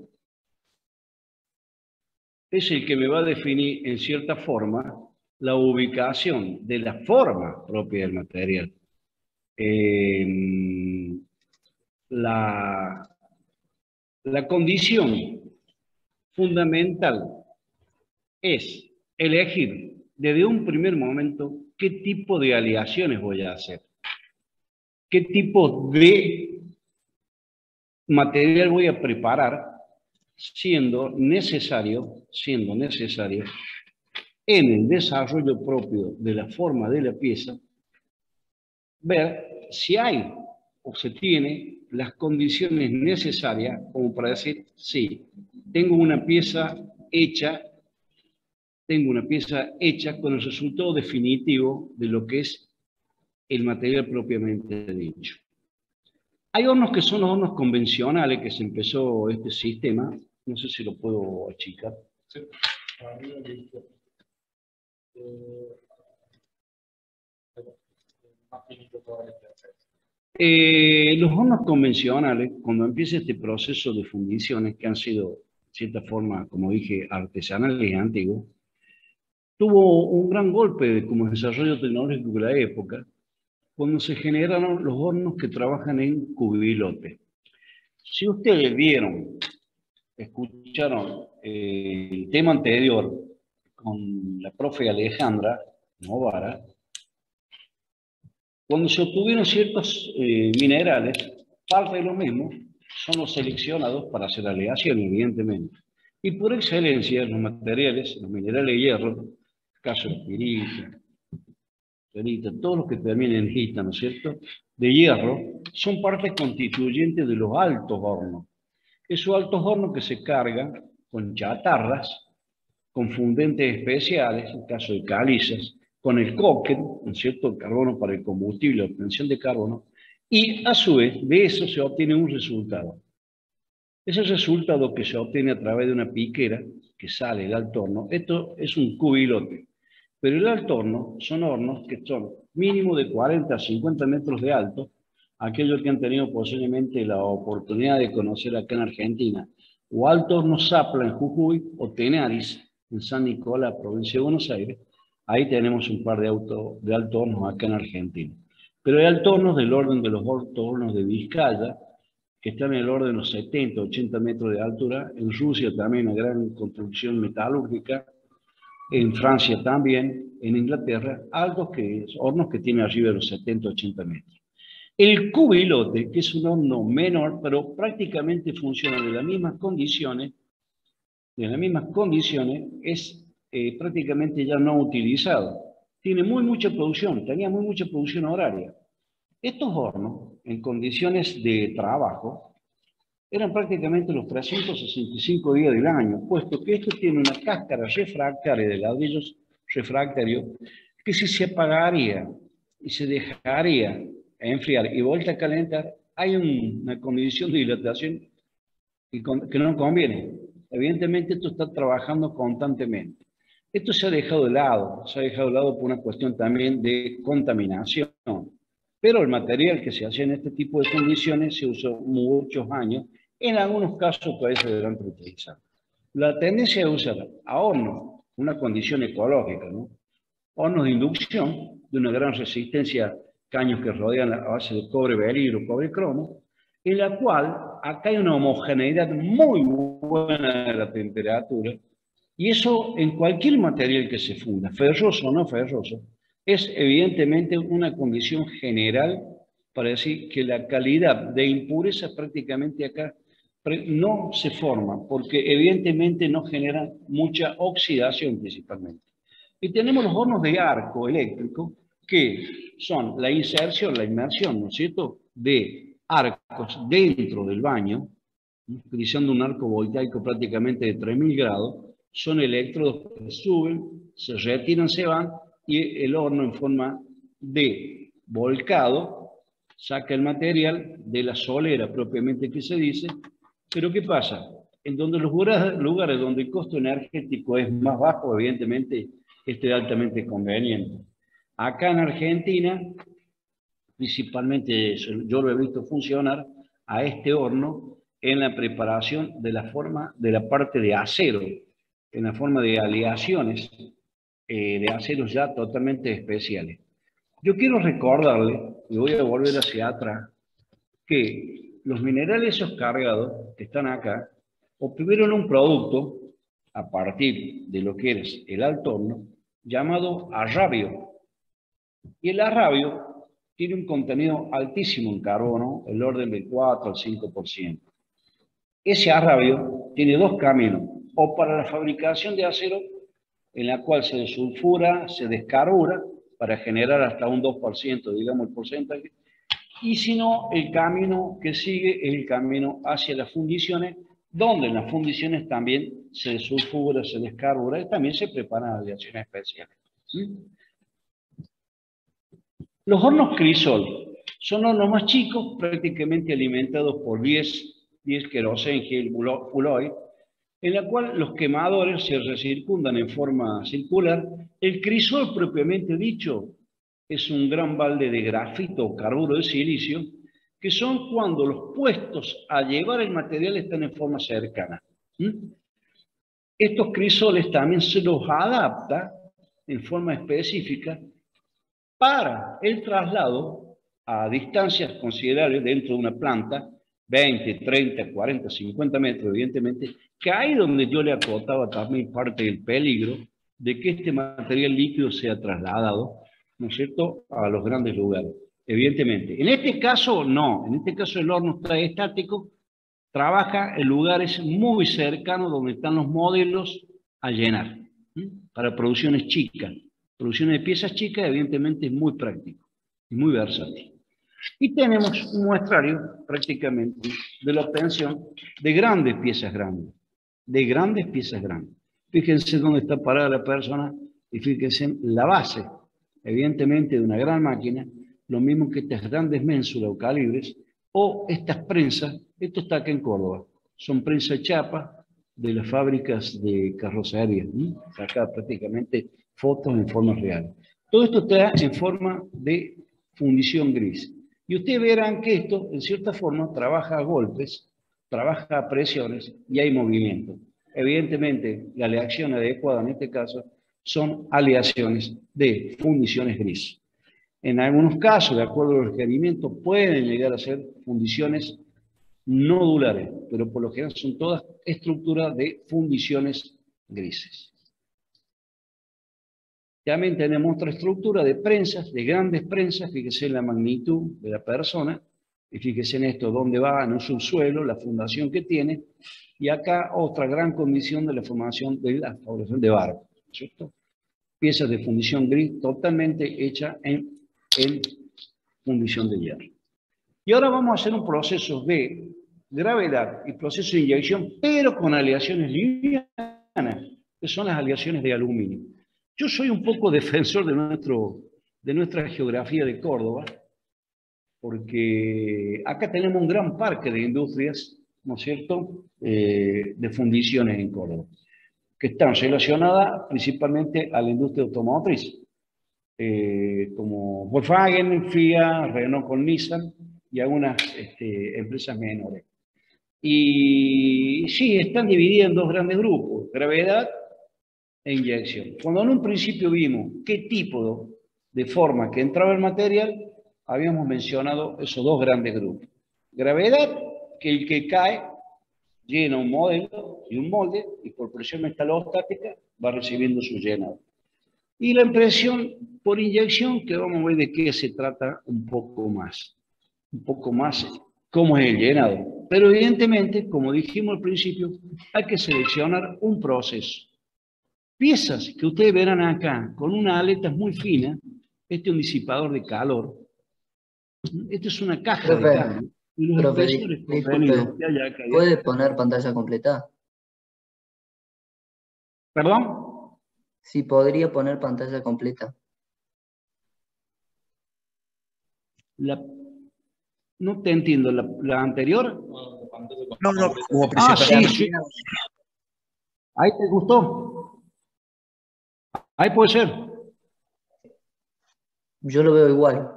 es el que me va a definir en cierta forma la ubicación de la forma propia del material. La condición fundamental es elegir desde un primer momento qué tipo de aleaciones voy a hacer, qué tipo de material voy a preparar, siendo necesario en el desarrollo propio de la forma de la pieza, ver si hay o se tiene las condiciones necesarias como para decir, sí, tengo una pieza hecha con el resultado definitivo de lo que es el material propiamente dicho. Hay hornos que son los hornos convencionales que se empezó este sistema. No sé si lo puedo achicar. Sí. Los hornos convencionales, cuando empieza este proceso de fundiciones que han sido, de cierta forma, como dije, artesanales y antiguos, tuvo un gran golpe como desarrollo tecnológico de la época, cuando se generaron los hornos que trabajan en cubilote. Si ustedes escucharon el tema anterior con la profe Alejandra Novara, Cuando se obtuvieron ciertos minerales, parte de lo mismo son los seleccionados para hacer aleación, evidentemente. Y por excelencia, los materiales, los minerales de hierro, caso de pirita, todos los que terminen en ita, ¿no es cierto?, de hierro, son parte constituyente de los altos hornos. Esos altos hornos que se cargan con chatarras, con fundentes especiales, en el caso de calizas, con el coque, ¿no es cierto?, el carbono para el combustible, la obtención de carbono, y a su vez de eso se obtiene un resultado. Ese resultado que se obtiene a través de una piquera que sale del alto horno, esto es un cubilote. Pero el alto horno son hornos que son mínimo de 40 a 50 metros de alto. Aquellos que han tenido posiblemente la oportunidad de conocer acá en Argentina, o Alto Horno Zapla en Jujuy, o Tenaris en San Nicolás, provincia de Buenos Aires, ahí tenemos un par de alto hornos acá en Argentina. Pero hay alto hornos del orden de los alto hornos de Vizcaya, que están en el orden de los 70, 80 metros de altura. En Rusia también una gran construcción metalúrgica. En Francia también, en Inglaterra, hornos que tienen arriba de los 70, 80 metros. El cubilote, que es un horno menor, pero prácticamente funciona de las mismas condiciones, es prácticamente ya no utilizado. Tiene mucha producción, tenía mucha producción horaria. Estos hornos, en condiciones de trabajo, eran prácticamente los 365 días del año, puesto que esto tiene una cáscara refractaria de ladrillos refractarios que si se apagaría y se dejaría enfriar y vuelta a calentar, hay una condición de dilatación que no conviene. Evidentemente esto está trabajando constantemente. Esto se ha dejado de lado, por una cuestión también de contaminación. Pero el material que se hace en este tipo de condiciones se usó muchos años. En algunos casos todavía se deberán utilizar. La tendencia de usar a hornos, una condición ecológica, ¿no? Hornos de inducción, de una gran resistencia, caños que rodean la base de cobre berilio, cobre cromo, en la cual acá hay una homogeneidad muy buena de la temperatura, y eso en cualquier material que se funda, ferroso o no ferroso, es evidentemente una condición general para decir que la calidad de impureza prácticamente acá no se forma, porque evidentemente no genera mucha oxidación principalmente. Y tenemos los hornos de arco eléctrico, que son la inmersión, ¿no es cierto?, de arcos dentro del baño, utilizando un arco voltaico prácticamente de 3000 grados, son electrodos que suben, se retiran, se van, y el horno en forma de volcado saca el material de la solera propiamente que se dice. Pero ¿qué pasa? En donde los lugares donde el costo energético es más bajo, evidentemente, este es altamente conveniente. Acá en Argentina, principalmente yo lo he visto funcionar a este horno en la preparación de la parte de acero, en la forma de aleaciones de aceros ya totalmente especiales. Yo quiero recordarle, y voy a volver hacia atrás, que los minerales esos cargados que están acá obtuvieron un producto a partir de lo que es el alto horno llamado arrabio. Y el arrabio tiene un contenido altísimo en carbono, el orden del 4 al 5%. Ese arrabio tiene dos caminos, o para la fabricación de acero, en la cual se desulfura, se descarbura, para generar hasta un 2%, digamos el porcentaje, y si no, el camino que sigue es el camino hacia las fundiciones, donde en las fundiciones también se desulfura, se descarbura y también se preparan aleaciones especiales. ¿Sí? Los hornos crisol son hornos más chicos, prácticamente alimentados por 10 querosén gel full oil, en la cual los quemadores se recircundan en forma circular. El crisol propiamente dicho es un gran balde de grafito o carburo de silicio, que son cuando los puestos a llevar el material están en forma cercana. Estos crisoles también se los adapta en forma específica para el traslado a distancias considerables dentro de una planta, 20, 30, 40, 50 metros, evidentemente, que ahí donde yo le acotaba también parte del peligro de que este material líquido sea trasladado, ¿no es cierto?, a los grandes lugares. evidentemente. En este caso, no. En este caso, el horno está estático, trabaja en lugares muy cercanos donde están los modelos a llenar, ¿sí? Para producciones chicas. Producciones de piezas chicas, evidentemente, es muy práctico y muy versátil. Y tenemos un muestrario, prácticamente, de la obtención de grandes piezas grandes. De grandes piezas grandes. Fíjense dónde está parada la persona y fíjense en la base, evidentemente, de una gran máquina, lo mismo que estas grandes ménsulas o calibres, o estas prensas, esto está acá en Córdoba, son prensas chapa de las fábricas de carrocería, ¿sí? Acá prácticamente fotos en forma real. Todo esto está en forma de fundición gris. Y ustedes verán que esto, en cierta forma, trabaja a golpes, trabaja a presiones y hay movimiento. Evidentemente, la aleación adecuada en este caso son aleaciones de fundiciones gris. En algunos casos, de acuerdo a los requerimientos, pueden llegar a ser fundiciones nodulares, pero por lo general son todas estructuras de fundiciones grises. También tenemos otra estructura de prensas, de grandes prensas, fíjese en la magnitud de la persona, y fíjese en esto, dónde va en un subsuelo, la fundación que tiene, y acá otra gran condición de la formación de barco, ¿cierto? Piezas de fundición gris totalmente hecha en fundición de hierro. Y ahora vamos a hacer un proceso de gravedad y proceso de inyección, pero con aleaciones livianas, que son las aleaciones de aluminio. Yo soy un poco defensor de nuestra geografía de Córdoba, porque acá tenemos un gran parque de industrias, ¿no es cierto?, de fundiciones en Córdoba, que están relacionadas principalmente a la industria automotriz, como Volkswagen, Fiat, Renault con Nissan y algunas empresas menores. Y sí, están divididas en dos grandes grupos, gravedad e inyección. Cuando en un principio vimos qué tipo de forma que entraba el material, habíamos mencionado esos dos grandes grupos. Gravedad, que el que cae llena un modelo y un molde, y por presión metalostática va recibiendo su llenado. Y la impresión por inyección, que vamos a ver de qué se trata un poco más cómo es el llenado. Pero evidentemente, como dijimos al principio, hay que seleccionar un proceso. Piezas que ustedes verán acá, con unas aletas muy finas, este es un disipador de calor, esta es una caja de Profe, cambio, y los profe, espesores disculpe, contenidos que hay acá y ¿puede acá. poner pantalla completa? ¿Perdón? Sí, podría poner pantalla completa. No te entiendo, la anterior. No, no, como Ah, sí, presentación. sí. Ahí te gustó. Ahí puede ser. Yo lo veo igual.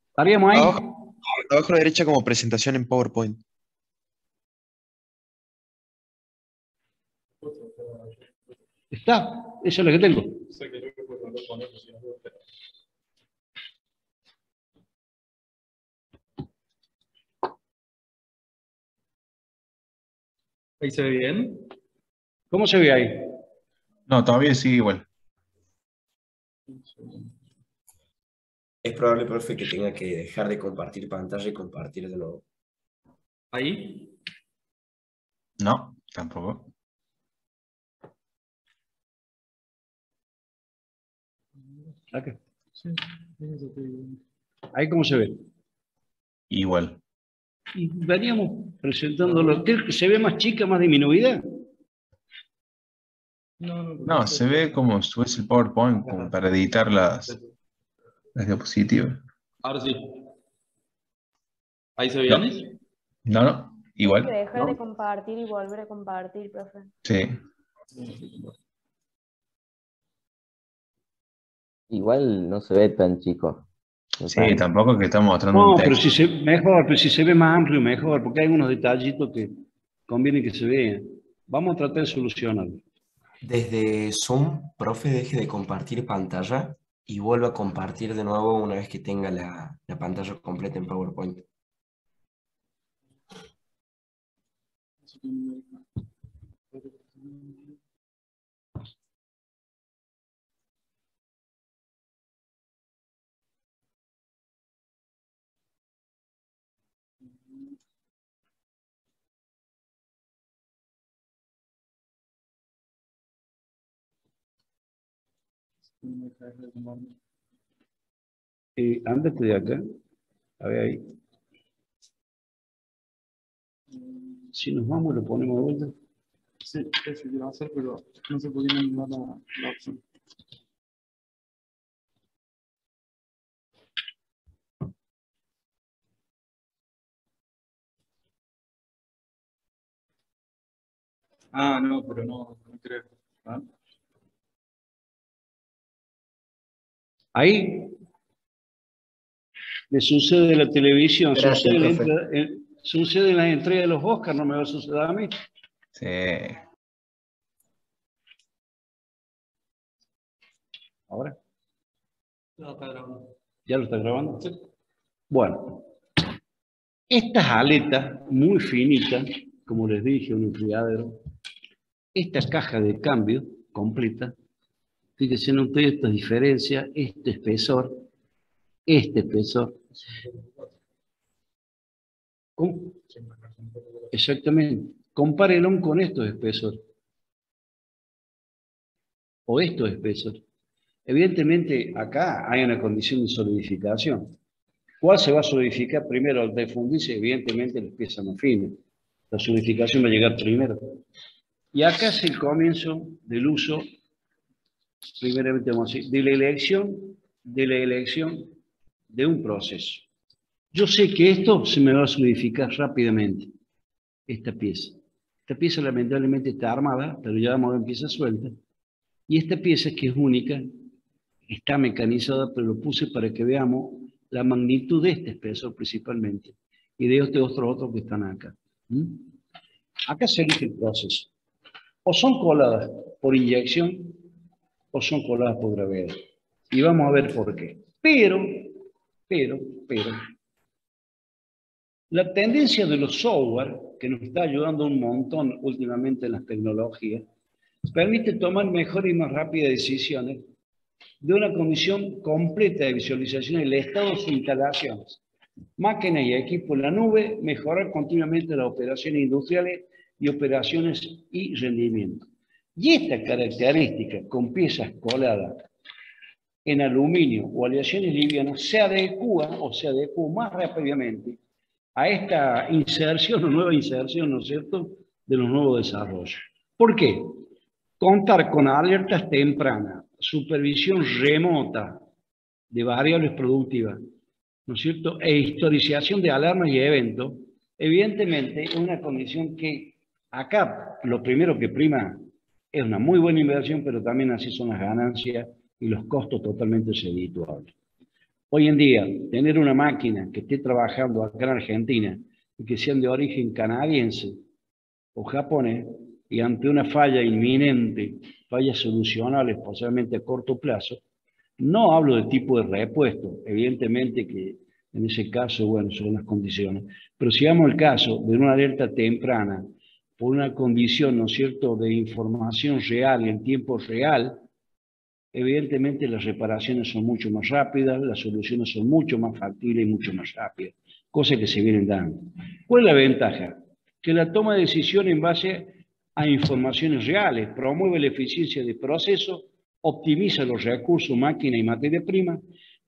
Estaríamos ahí. Abajo a la derecha como presentación en PowerPoint. Está. Esa es la que tengo. Ahí se ve bien. ¿Cómo se ve ahí? No, todavía sigue igual. Es probable, profe, que tenga que dejar de compartir pantalla y compartir de nuevo. Ahí. No, tampoco. Acá. Ahí cómo se ve. Igual. Y veníamos presentándolo. ¿Se ve más chica, más disminuida? No, se ve como si fuese el PowerPoint, como para editar las diapositivas. Ahora sí. ¿Ahí se ve No, bien? no, Hay que igual. dejar de compartir y volver a compartir, profe. Sí. Igual no se ve tan chico. Me Sí, parece. tampoco es que estamos mostrando un No, pero texto. pero si se ve más amplio, mejor, porque hay unos detallitos que conviene que se vean. Vamos a tratar de solucionarlo. Desde Zoom, profe, deje de compartir pantalla y vuelva a compartir de nuevo una vez que tenga la pantalla completa en PowerPoint. Ándate de acá. A ver ahí. Si nos vamos, lo ponemos de vuelta. Sí, eso iba a hacer, pero no se podía animar la opción. Ah, no, pero no creo. ¿Ah? Ahí le sucede en la televisión, Gracias, profe. sucede en la entrega de los Oscars, no me va a suceder a mí. Sí. Ahora, No, está grabando. ¿ya lo está grabando? Sí. Bueno, estas aletas muy finitas, como les dije, un enfriadero, esta caja de cambio completa, fíjense en ustedes esta diferencia, este espesor. Exactamente. Compárenlo con estos espesores. O estos espesores. Evidentemente, acá hay una condición de solidificación. ¿Cuál se va a solidificar primero al defundirse? Evidentemente, las piezas más finas. La solidificación va a llegar primero. Y acá es el comienzo del uso, primeramente vamos a decir, de la elección de un proceso. Yo sé que esto se me va a solidificar rápidamente, esta pieza. Esta pieza lamentablemente está armada, pero ya vamos a ver pieza suelta. Y esta pieza, que es única, está mecanizada, pero lo puse para que veamos la magnitud de este espesor principalmente, y de estos otros que están acá. Acá se elige el proceso. O son coladas por inyección, o son coladas por gravedad. Y vamos a ver por qué. Pero, la tendencia de los software, que nos está ayudando un montón últimamente en las tecnologías, permite tomar mejores y más rápidas decisiones de una condición completa de visualización del estado de sus instalaciones, máquinas y equipos en la nube, mejorar continuamente las operaciones industriales y operaciones y rendimiento. Y esta característica con piezas coladas en aluminio o aleaciones livianas se adecua más rápidamente a esta inserción o nueva inserción, ¿no es cierto?, de los nuevos desarrollos. ¿Por qué? Contar con alertas tempranas, supervisión remota de variables productivas, ¿no es cierto?, e historización de alarmas y eventos, evidentemente es una condición que acá lo primero que prima es una muy buena inversión, pero también así son las ganancias y los costos totalmente redituables. Hoy en día, tener una máquina que esté trabajando acá en Argentina y que sean de origen canadiense o japonés, y ante una falla inminente, fallas solucionables posiblemente a corto plazo, no hablo de tipo de repuesto, evidentemente que en ese caso, bueno, son las condiciones, pero si damos el caso de una alerta temprana por una condición, ¿no es cierto?, de información real y en tiempo real, evidentemente las reparaciones son mucho más rápidas, las soluciones son mucho más factibles y mucho más rápidas, cosas que se vienen dando. ¿Cuál es la ventaja? Que la toma de decisión en base a informaciones reales promueve la eficiencia del proceso, optimiza los recursos, máquina y materia prima,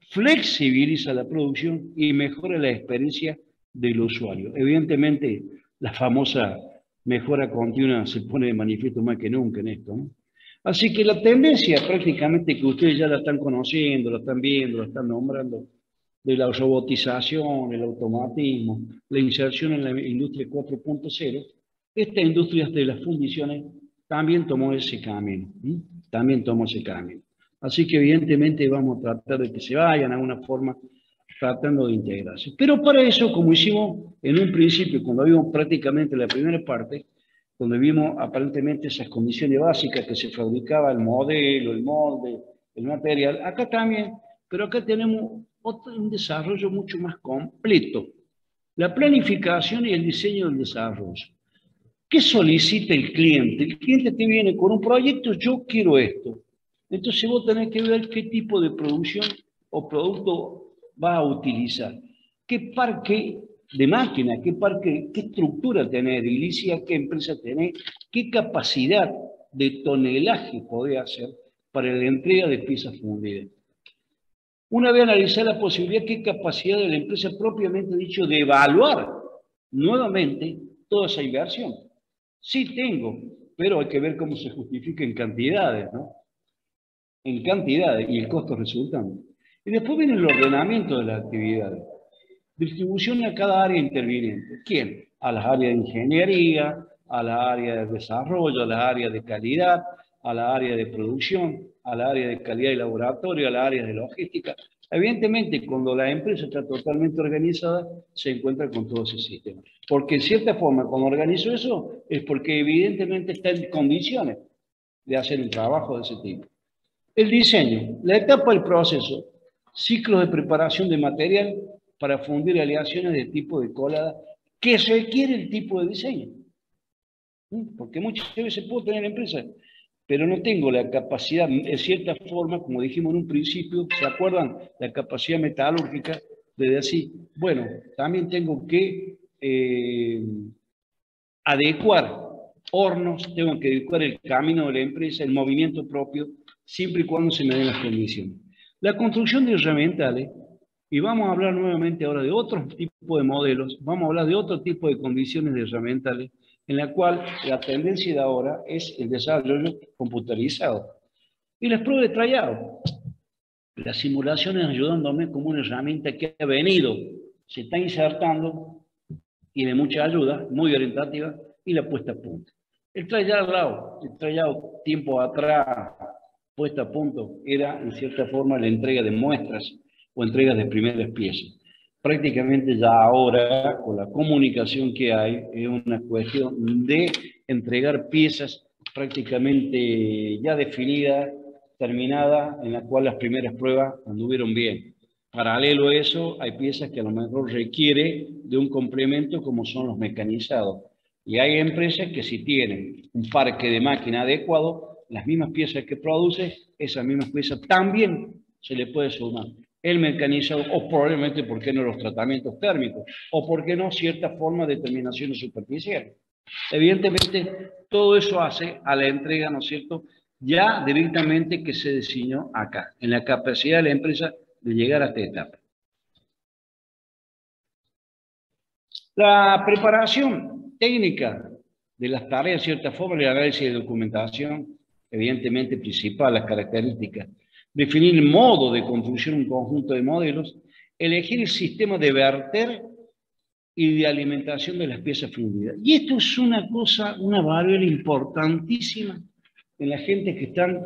flexibiliza la producción y mejora la experiencia del usuario. Evidentemente, la famosa mejora continua se pone de manifiesto más que nunca en esto, ¿no? Así que la tendencia prácticamente que ustedes ya la están conociendo, la están viendo, la están nombrando, de la robotización, el automatismo, la inserción en la industria 4.0, esta industria de las fundiciones también tomó ese camino, también tomó ese camino. Así que evidentemente vamos a tratar de que se vayan a una forma tratando de integrarse. Pero para eso, como hicimos en un principio, cuando vimos prácticamente la primera parte, donde vimos aparentemente esas condiciones básicas que se fabricaba el modelo, el molde, el material, acá también, pero acá tenemos un desarrollo mucho más completo. La planificación y el diseño del desarrollo. ¿Qué solicita el cliente? El cliente te viene con un proyecto, yo quiero esto. Entonces vos tenés que ver qué tipo de producción o producto vas a utilizar. ¿Qué parque de máquina, qué parque, qué estructura tenés edilicia, qué empresa tenés, qué capacidad de tonelaje podés hacer para la entrega de piezas fundidas. Una vez analizada la posibilidad, qué capacidad de la empresa propiamente dicho de evaluar nuevamente toda esa inversión. Sí tengo, pero hay que ver cómo se justifica en cantidades, ¿no? En cantidades y el costo resultante. Y después viene el ordenamiento de las actividades. Distribución a cada área interviniente. ¿Quién? A las áreas de ingeniería, a las áreas de desarrollo, a las áreas de calidad, a las áreas de producción, a las áreas de calidad y laboratorio, a las áreas de logística. Evidentemente, cuando la empresa está totalmente organizada, se encuentra con todo ese sistema. Porque en cierta forma, cuando organizo eso, es porque evidentemente está en condiciones de hacer un trabajo de ese tipo. El diseño, la etapa del proceso, ciclos de preparación de material para fundir aleaciones de tipo de colada que requiere el tipo de diseño. Porque muchas veces puedo tener empresas, pero no tengo la capacidad, en cierta forma, como dijimos en un principio, ¿se acuerdan? La capacidad metalúrgica de decir, bueno, también tengo que adecuar hornos, tengo que adecuar el camino de la empresa, el movimiento propio, siempre y cuando se me den las condiciones. La construcción de herramientales, y vamos a hablar nuevamente ahora de otro tipo de modelos, vamos a hablar de otro tipo de condiciones de herramientales, en la cual la tendencia de ahora es el desarrollo computarizado. Y las pruebas de trayado. Las simulaciones ayudándome como una herramienta que ha venido, se está insertando, tiene mucha ayuda, muy orientativa, y la puesta a punto. El trayado tiempo atrás, puesta a punto, era en cierta forma la entrega de muestras o entregas de primeras piezas. Prácticamente ya ahora, con la comunicación que hay, es una cuestión de entregar piezas prácticamente ya definidas, terminadas, en la cual las primeras pruebas anduvieron bien. Paralelo a eso, hay piezas que a lo mejor requiere de un complemento como son los mecanizados. Y hay empresas que si tienen un parque de máquina adecuado, las mismas piezas que produce, esas mismas piezas también se le puede sumar el mecanizado, o probablemente, ¿por qué no los tratamientos térmicos? O ¿por qué no cierta forma de terminación superficial? Evidentemente, todo eso hace a la entrega, ¿no es cierto?, ya directamente que se diseñó acá, en la capacidad de la empresa de llegar a esta etapa. La preparación técnica de las tareas, de cierta forma, el análisis de documentación, evidentemente principal, las características, definir el modo de construir un conjunto de modelos, elegir el sistema de verter y de alimentación de las piezas fundidas. Y esto es una cosa, una variable importantísima en la gente que están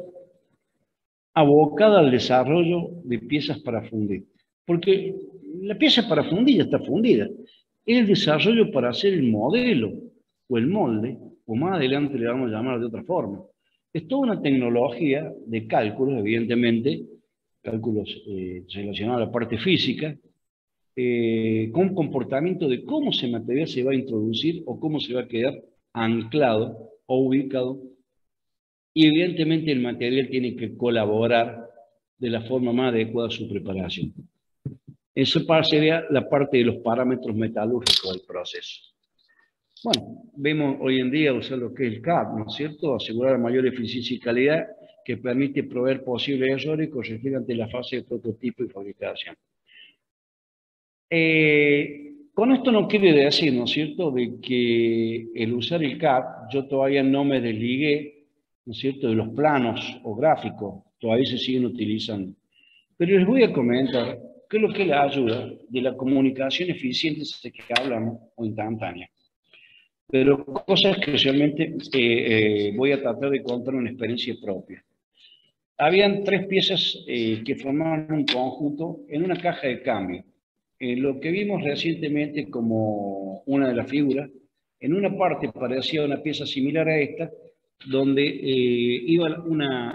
abocada al desarrollo de piezas para fundir. Porque la pieza para fundir ya está fundida. Es el desarrollo para hacer el modelo o el molde, o más adelante le vamos a llamar de otra forma. Es toda una tecnología de cálculos, evidentemente, cálculos relacionados a la parte física, con comportamiento de cómo ese material se va a introducir o cómo se va a quedar anclado o ubicado. Y evidentemente el material tiene que colaborar de la forma más adecuada a su preparación. Eso sería la parte de los parámetros metalúrgicos del proceso. Bueno, vemos hoy en día usar lo que es el CAD, ¿no es cierto? Asegurar mayor eficiencia y calidad que permite proveer posibles errores y corregir ante la fase de prototipo y fabricación. Con esto no quiere decir, ¿no es cierto?, de que el usar el CAD, yo todavía no me desligué, ¿no es cierto?, de los planos o gráficos, todavía se siguen utilizando. Pero les voy a comentar qué es lo que la ayuda de la comunicación eficiente de que hablamos o instantánea. Pero cosas que realmente voy a tratar de contar una experiencia propia. Habían 3 piezas que formaban un conjunto en una caja de cambio. Lo que vimos recientemente como una de las figuras, en una parte parecía una pieza similar a esta, donde iba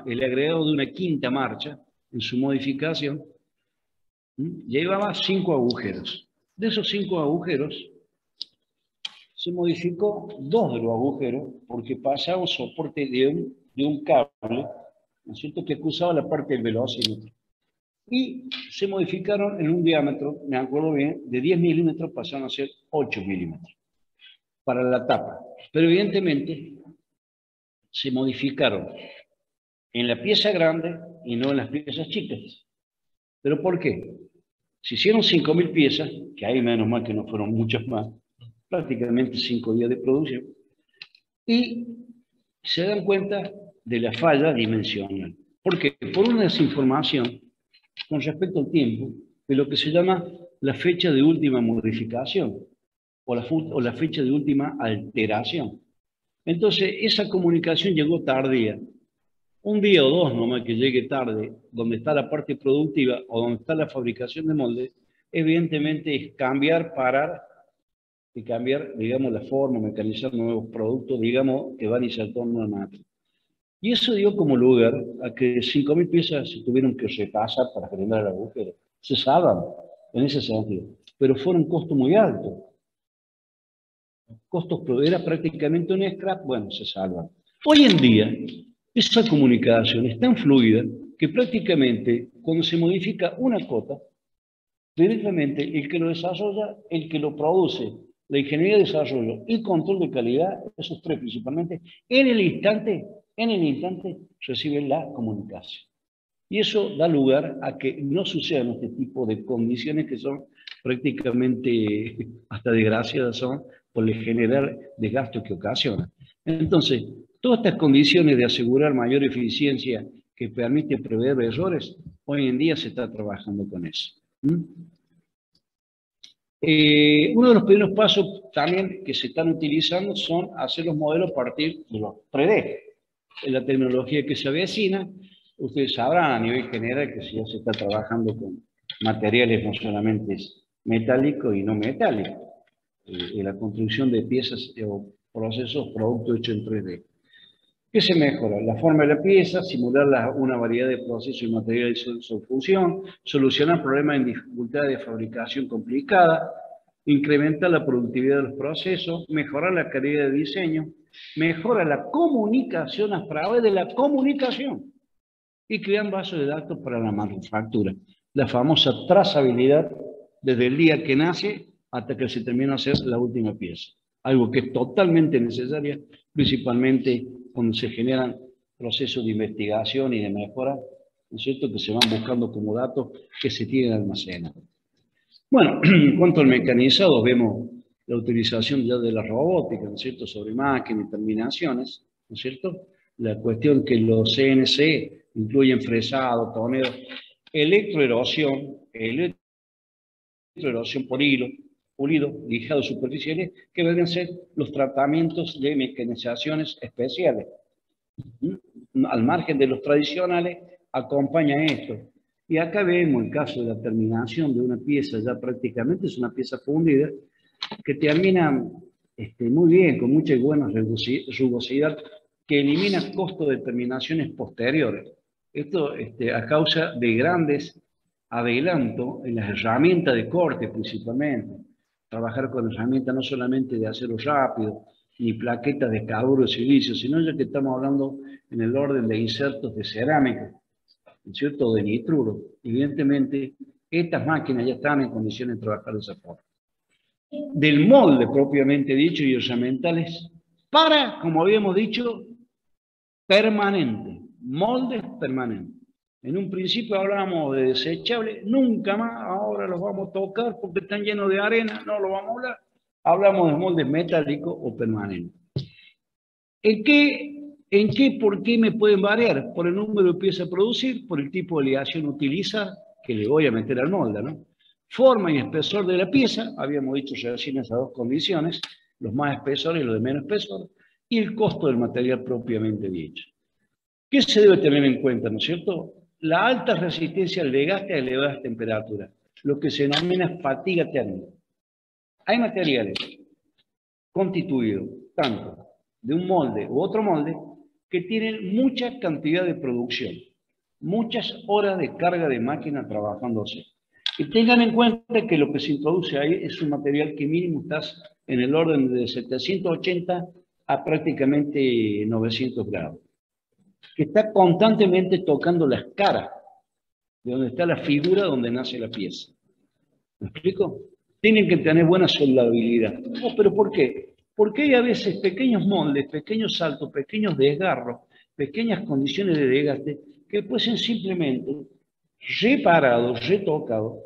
el agregado de una quinta marcha en su modificación, llevaba 5 agujeros. De esos 5 agujeros, se modificó 2 de los agujeros porque pasaba un soporte de un cable, ¿no es cierto?, que acusaba la parte del velocímetro. y se modificaron en un diámetro, me acuerdo bien, de 10 milímetros pasaron a ser 8 milímetros para la tapa. Pero evidentemente se modificaron en la pieza grande y no en las piezas chicas. ¿Pero por qué? Se hicieron 5.000 piezas, que ahí menos mal que no fueron muchas más, prácticamente 5 días de producción, y se dan cuenta de la falla dimensional. ¿Por qué? Por una desinformación con respecto al tiempo de lo que se llama la fecha de última modificación o la fecha de última alteración. Entonces, esa comunicación llegó tardía. Un día o dos nomás que llegue tarde, donde está la parte productiva o donde está la fabricación de moldes, evidentemente es cambiar, parar y cambiar, digamos, la forma, mecanizar nuevos productos, digamos, que van insertando una máquina. Y eso dio como lugar a que 5.000 piezas se tuvieron que repasar para generar el agujero. Se salvan en ese sentido, pero fueron costos muy altos. Costos, era prácticamente un scrap, bueno, se salvan. Hoy en día, esa comunicación es tan fluida que prácticamente cuando se modifica una cota, directamente el que lo desarrolla, el que lo produce, la ingeniería de desarrollo y control de calidad, esos tres principalmente, en el instante reciben la comunicación. Y eso da lugar a que no sucedan este tipo de condiciones que son prácticamente hasta desgraciadas son por el generar desgasto que ocasiona. Entonces, todas estas condiciones de asegurar mayor eficiencia que permite prever errores, hoy en día se está trabajando con eso. Uno de los primeros pasos también que se están utilizando son hacer los modelos a partir de los 3D. En la tecnología que se avecina, ustedes sabrán a nivel general que ya se está trabajando con materiales no solamente metálicos y no metálicos. En la construcción de piezas o procesos, productos hechos en 3D. ¿Qué se mejora? La forma de la pieza, simular una variedad de procesos y materiales de su función, solucionar problemas en dificultad de fabricación complicada, incrementar la productividad de los procesos, mejorar la calidad de diseño, mejora la comunicación a través de la comunicación y crean bases de datos para la manufactura. La famosa trazabilidad desde el día que nace hasta que se termina de hacer la última pieza. Algo que es totalmente necesaria, principalmente cuando se generan procesos de investigación y de mejora, ¿no es cierto?, que se van buscando como datos que se tienen almacenados. Bueno, en cuanto al mecanizado, vemos la utilización ya de la robótica, ¿no es cierto?, sobre máquinas y terminaciones, ¿no es cierto? La cuestión que los CNC incluyen fresado, tonero, electroerosión por hilo, pulido, lijado superficiales, que deben ser los tratamientos de mecanizaciones especiales. Al margen de los tradicionales, acompaña esto. Y acá vemos el caso de la terminación de una pieza, ya prácticamente es una pieza fundida, que termina muy bien, con mucha y buena rugosidad, que elimina costos de terminaciones posteriores. Esto a causa de grandes adelantos en las herramientas de corte principalmente. Trabajar con herramientas no solamente de acero rápido, ni plaquetas de carburo de silicio, sino ya que estamos hablando en el orden de insertos de cerámica, ¿cierto?, de nitruro. Evidentemente, estas máquinas ya están en condiciones de trabajar de esa forma. Del molde propiamente dicho y herramientales para, como habíamos dicho, permanente, moldes permanentes. En un principio hablábamos de desechables, nunca más, ahora los vamos a tocar porque están llenos de arena, no lo vamos a hablar. Hablamos de moldes metálicos o permanentes. ¿Por qué me pueden variar? Por el número de piezas a producir, por el tipo de aleación a utilizar, que le voy a meter al molde, ¿no? Forma y espesor de la pieza, habíamos dicho recién esas dos condiciones, los más espesores y los de menos espesor, y el costo del material propiamente dicho. ¿Qué se debe tener en cuenta, no es cierto? La alta resistencia al desgaste a elevadas temperaturas, lo que se denomina fatiga térmica. Hay materiales constituidos tanto de un molde u otro molde que tienen mucha cantidad de producción, muchas horas de carga de máquina trabajándose. Y tengan en cuenta que lo que se introduce ahí es un material que mínimo está en el orden de 780 a prácticamente 900 grados, que está constantemente tocando las caras de donde está la figura donde nace la pieza. ¿Me explico? Tienen que tener buena soldabilidad. Oh, ¿pero por qué? Porque hay a veces pequeños moldes, pequeños saltos, pequeños desgarros, pequeñas condiciones de desgaste que pueden ser simplemente reparados, retocados,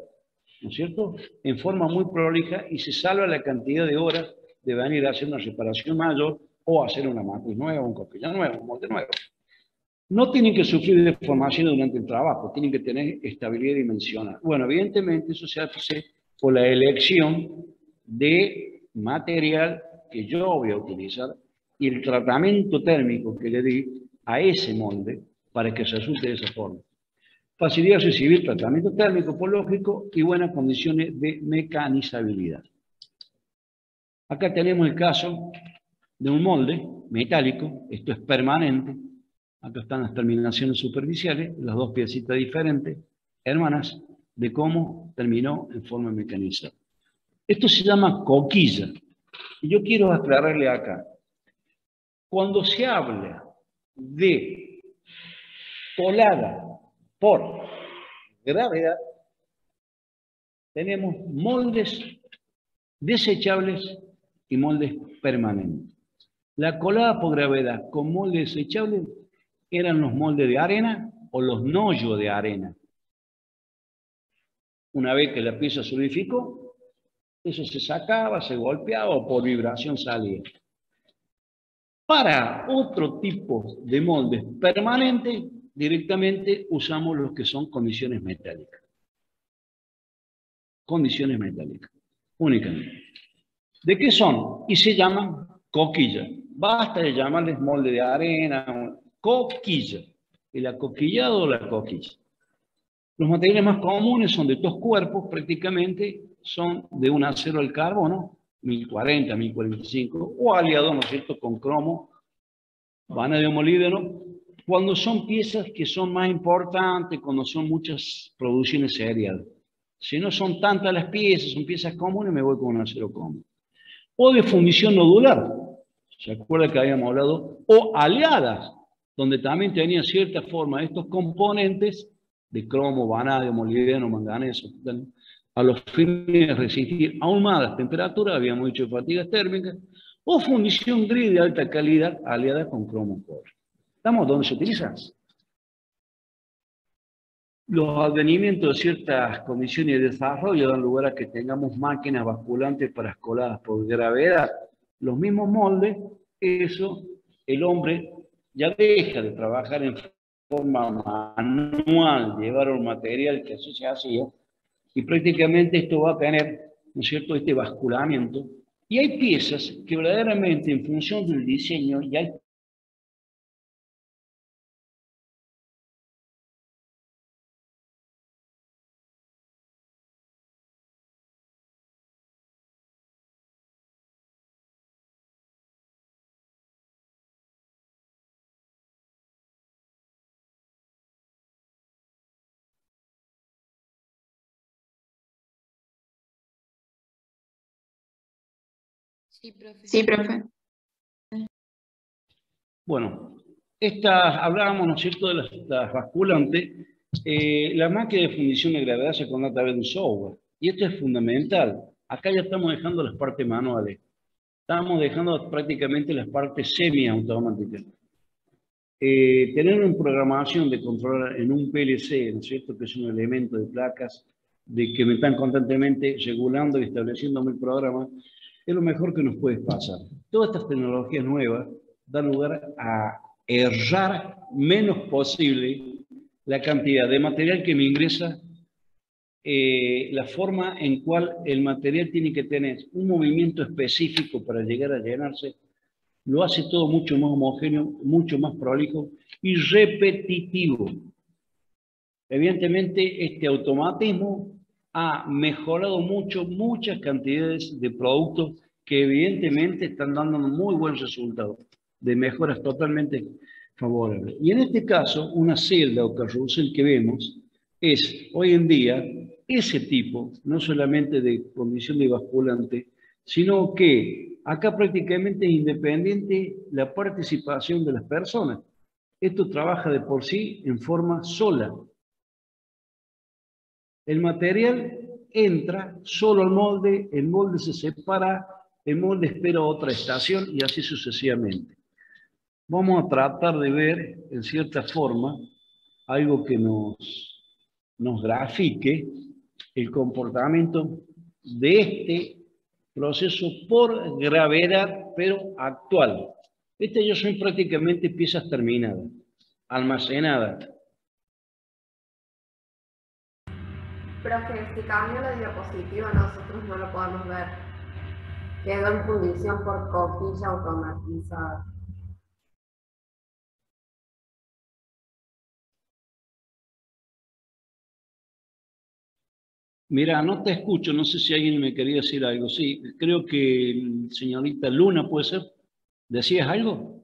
¿no es cierto?, en forma muy prolija y se salva la cantidad de horas de venir a hacer una reparación mayor o hacer una matriz nueva, un copilla nuevo, un molde nuevo. No tienen que sufrir deformaciones durante el trabajo, tienen que tener estabilidad dimensional. Bueno, evidentemente eso se hace por la elección de material que yo voy a utilizar y el tratamiento térmico que le di a ese molde para que resulte de esa forma. Facilidad de recibir tratamiento térmico, por lógico, y buenas condiciones de mecanizabilidad. Acá tenemos el caso de un molde metálico, esto es permanente. Acá están las terminaciones superficiales, las dos piecitas diferentes, hermanas, de cómo terminó en forma mecanizada. Esto se llama coquilla. Y yo quiero aclararle acá. Cuando se habla de colada por gravedad, tenemos moldes desechables y moldes permanentes. La colada por gravedad con moldes desechables eran los moldes de arena o los nollos de arena. Una vez que la pieza solidificó, eso se sacaba, se golpeaba o por vibración salía. Para otro tipo de moldes permanentes, directamente usamos los que son condiciones metálicas. Condiciones metálicas, únicamente. ¿De qué son? Y se llaman coquillas. Basta de llamarles molde de arena, coquilla. El acoquillado o la coquilla. Los materiales más comunes son de estos cuerpos, prácticamente son de un acero al carbono, 1040, 1045, o aliado, ¿no es cierto?, con cromo, vanadio molíbdeno, cuando son piezas que son más importantes, cuando son muchas producciones seriales. Si no son tantas las piezas, son piezas comunes, me voy con un acero común. O de fundición nodular, ¿se acuerda que habíamos hablado? O aliadas, donde también tenían cierta forma estos componentes de cromo, vanadio, molibdeno, manganeso, a los fines de resistir aún más las temperaturas, habíamos dicho fatigas térmicas, o fundición gris de alta calidad aliada con cromo cobre. ¿Estamos donde se utiliza? Los advenimientos de ciertas condiciones de desarrollo dan lugar a que tengamos máquinas basculantes para coladas por gravedad. Los mismos moldes, eso, el hombre ya deja de trabajar en forma manual, llevar un material que así se hacía, y prácticamente esto va a tener, ¿no es cierto?, este basculamiento. Y hay piezas que verdaderamente en función del diseño, y hay Sí, profe. bueno, hablábamos, ¿no es cierto?, de las basculantes. La máquina de fundición de gravedad se conecta a través de un software. Y esto es fundamental. Acá ya estamos dejando las partes manuales. Estamos dejando prácticamente las partes semiautomáticas. Tener una programación de controlar en un PLC, ¿no es cierto?, que es un elemento de placas de que me están constantemente regulando y estableciendo mi programa, es lo mejor que nos puede pasar. Todas estas tecnologías nuevas dan lugar a errar menos posible la cantidad de material que me ingresa, la forma en cual el material tiene que tener un movimiento específico para llegar a llenarse, lo hace todo mucho más homogéneo, mucho más prolijo y repetitivo. Evidentemente, este automatismo ha mejorado mucho, muchas cantidades de productos que evidentemente están dando muy buen resultado, de mejoras totalmente favorables. Y en este caso, una celda o carrusel que vemos es, hoy en día, ese tipo, no solamente de condición de basculante, sino que acá prácticamente es independiente la participación de las personas. Esto trabaja de por sí en forma sola. El material entra solo al molde, el molde se separa, el molde espera otra estación y así sucesivamente. Vamos a tratar de ver, en cierta forma, algo que nos grafique el comportamiento de este proceso por gravedad, pero actual. Ellos son prácticamente piezas terminadas, almacenadas. Profe, si cambio la diapositiva, nosotros no lo podemos ver. Quedó en fundición por coquilla automatizada. Mira, no te escucho, no sé si alguien me quería decir algo. Sí, creo que señorita Luna, ¿puede ser? ¿Decías algo?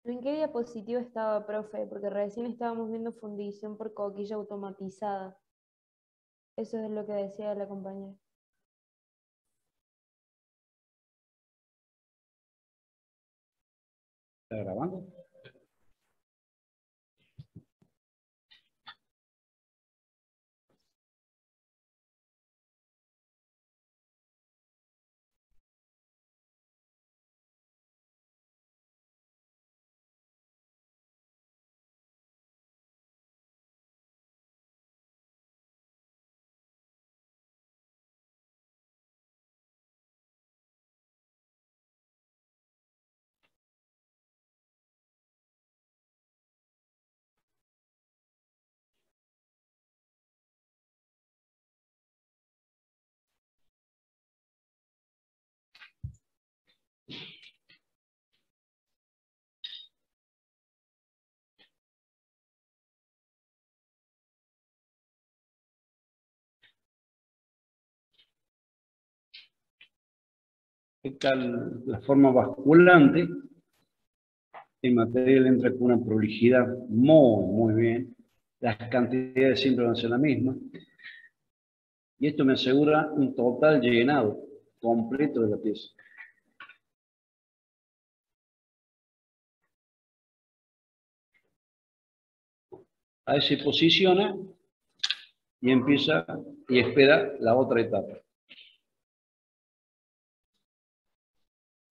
¿En qué diapositiva estaba, profe? Porque recién estábamos viendo fundición por coquilla automatizada. Eso es lo que decía la compañera. ¿Está grabando? Esta la forma basculante. El material entra con una prolijidad muy bien. Las cantidades siempre van a ser las mismas. Y esto me asegura un total llenado completo de la pieza. Ahí se posiciona y empieza y espera la otra etapa.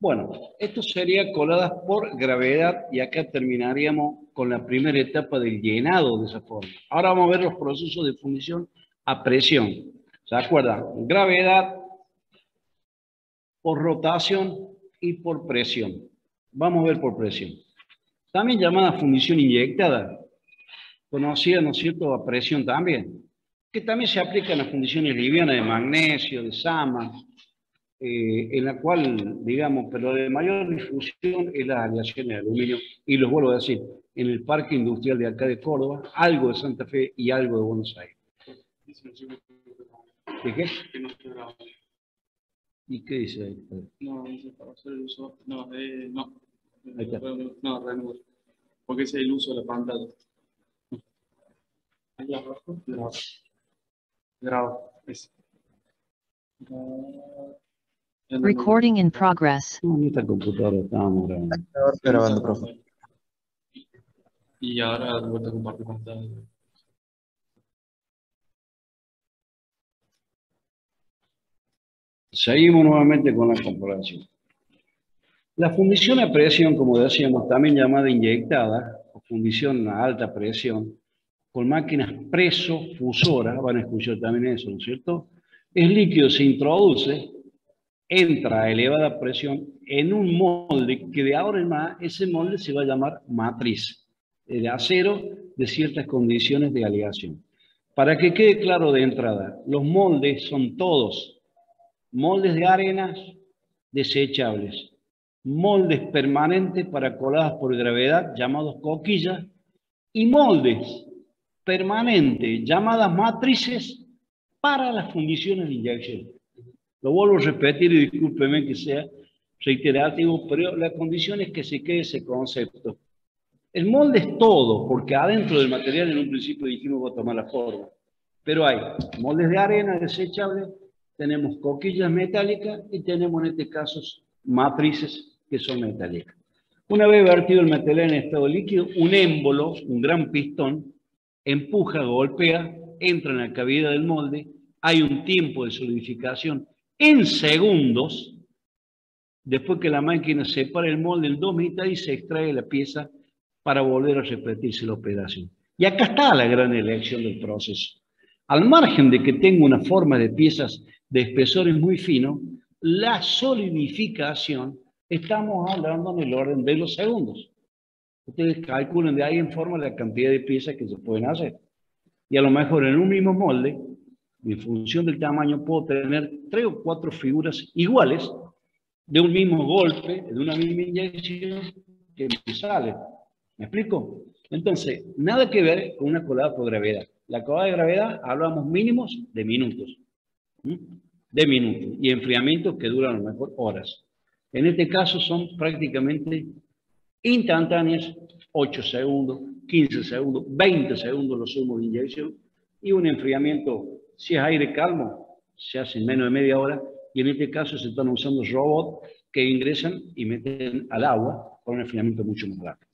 Bueno, esto sería coladas por gravedad y acá terminaríamos con la primera etapa del llenado de esa forma. Ahora vamos a ver los procesos de fundición a presión. ¿Se acuerdan? Gravedad, por rotación y por presión. Vamos a ver por presión. También llamada fundición inyectada, conocida, ¿no es cierto?, a presión también, que también se aplica en las fundiciones livianas de magnesio, de sama, en la cual, digamos, pero de mayor difusión es las aleaciones de aluminio, y los vuelvo a decir, en el Parque Industrial de acá de Córdoba, algo de Santa Fe y algo de Buenos Aires. ¿De qué? ¿Y qué dice ahí? No, dice para hacer el uso. No, no. Ahí está. No, reanudar. Porque ese es el uso de la pantalla. Allá abajo, graba. Graba. Ese. Recording in progress. No, en esta computadora estábamos grabando. Grabando, profe. Y ahora de vuelta a compartir pantalla. Seguimos nuevamente con la comparación. La fundición a presión, como decíamos, también llamada inyectada, o fundición a alta presión, con máquinas presofusoras, van a escuchar también eso, ¿no es cierto? El líquido se introduce, entra a elevada presión en un molde que de ahora en más, ese molde se va a llamar matriz, de acero de ciertas condiciones de aleación. Para que quede claro de entrada, los moldes son todos moldes de arenas desechables, moldes permanentes para coladas por gravedad, llamados coquillas, y moldes permanentes, llamadas matrices, para las fundiciones de inyección. Lo vuelvo a repetir y discúlpeme que sea reiterativo, pero la condición es que se quede ese concepto. El molde es todo, porque adentro del material en un principio dijimos va a tomar la forma. Pero hay moldes de arena desechables, tenemos coquillas metálicas y tenemos en este caso matrices que son metálicas. Una vez vertido el metaleno en estado líquido, un émbolo, un gran pistón, empuja, golpea, entra en la cavidad del molde, hay un tiempo de solidificación en segundos, después que la máquina separa el molde en dos mitades y se extrae la pieza para volver a repetirse la operación. Y acá está la gran elección del proceso. Al margen de que tenga una forma de piezas de espesores muy finos, la solidificación, estamos hablando en el orden de los segundos. Ustedes calculen de ahí en forma la cantidad de piezas que se pueden hacer. Y a lo mejor en un mismo molde, en función del tamaño, puedo tener 3 o 4 figuras iguales de un mismo golpe, de una misma inyección que me sale. ¿Me explico? Entonces, nada que ver con una colada por gravedad. La colada de gravedad hablamos mínimos de minutos. De minutos. Y enfriamientos que duran a lo mejor horas. En este caso son prácticamente instantáneas, 8 segundos, 15 segundos, 20 segundos los sumos de inyección. Y un enfriamiento, si es aire calmo, se hace en menos de media hora. Y en este caso se están usando robots que ingresan y meten al agua con un enfriamiento mucho más rápido.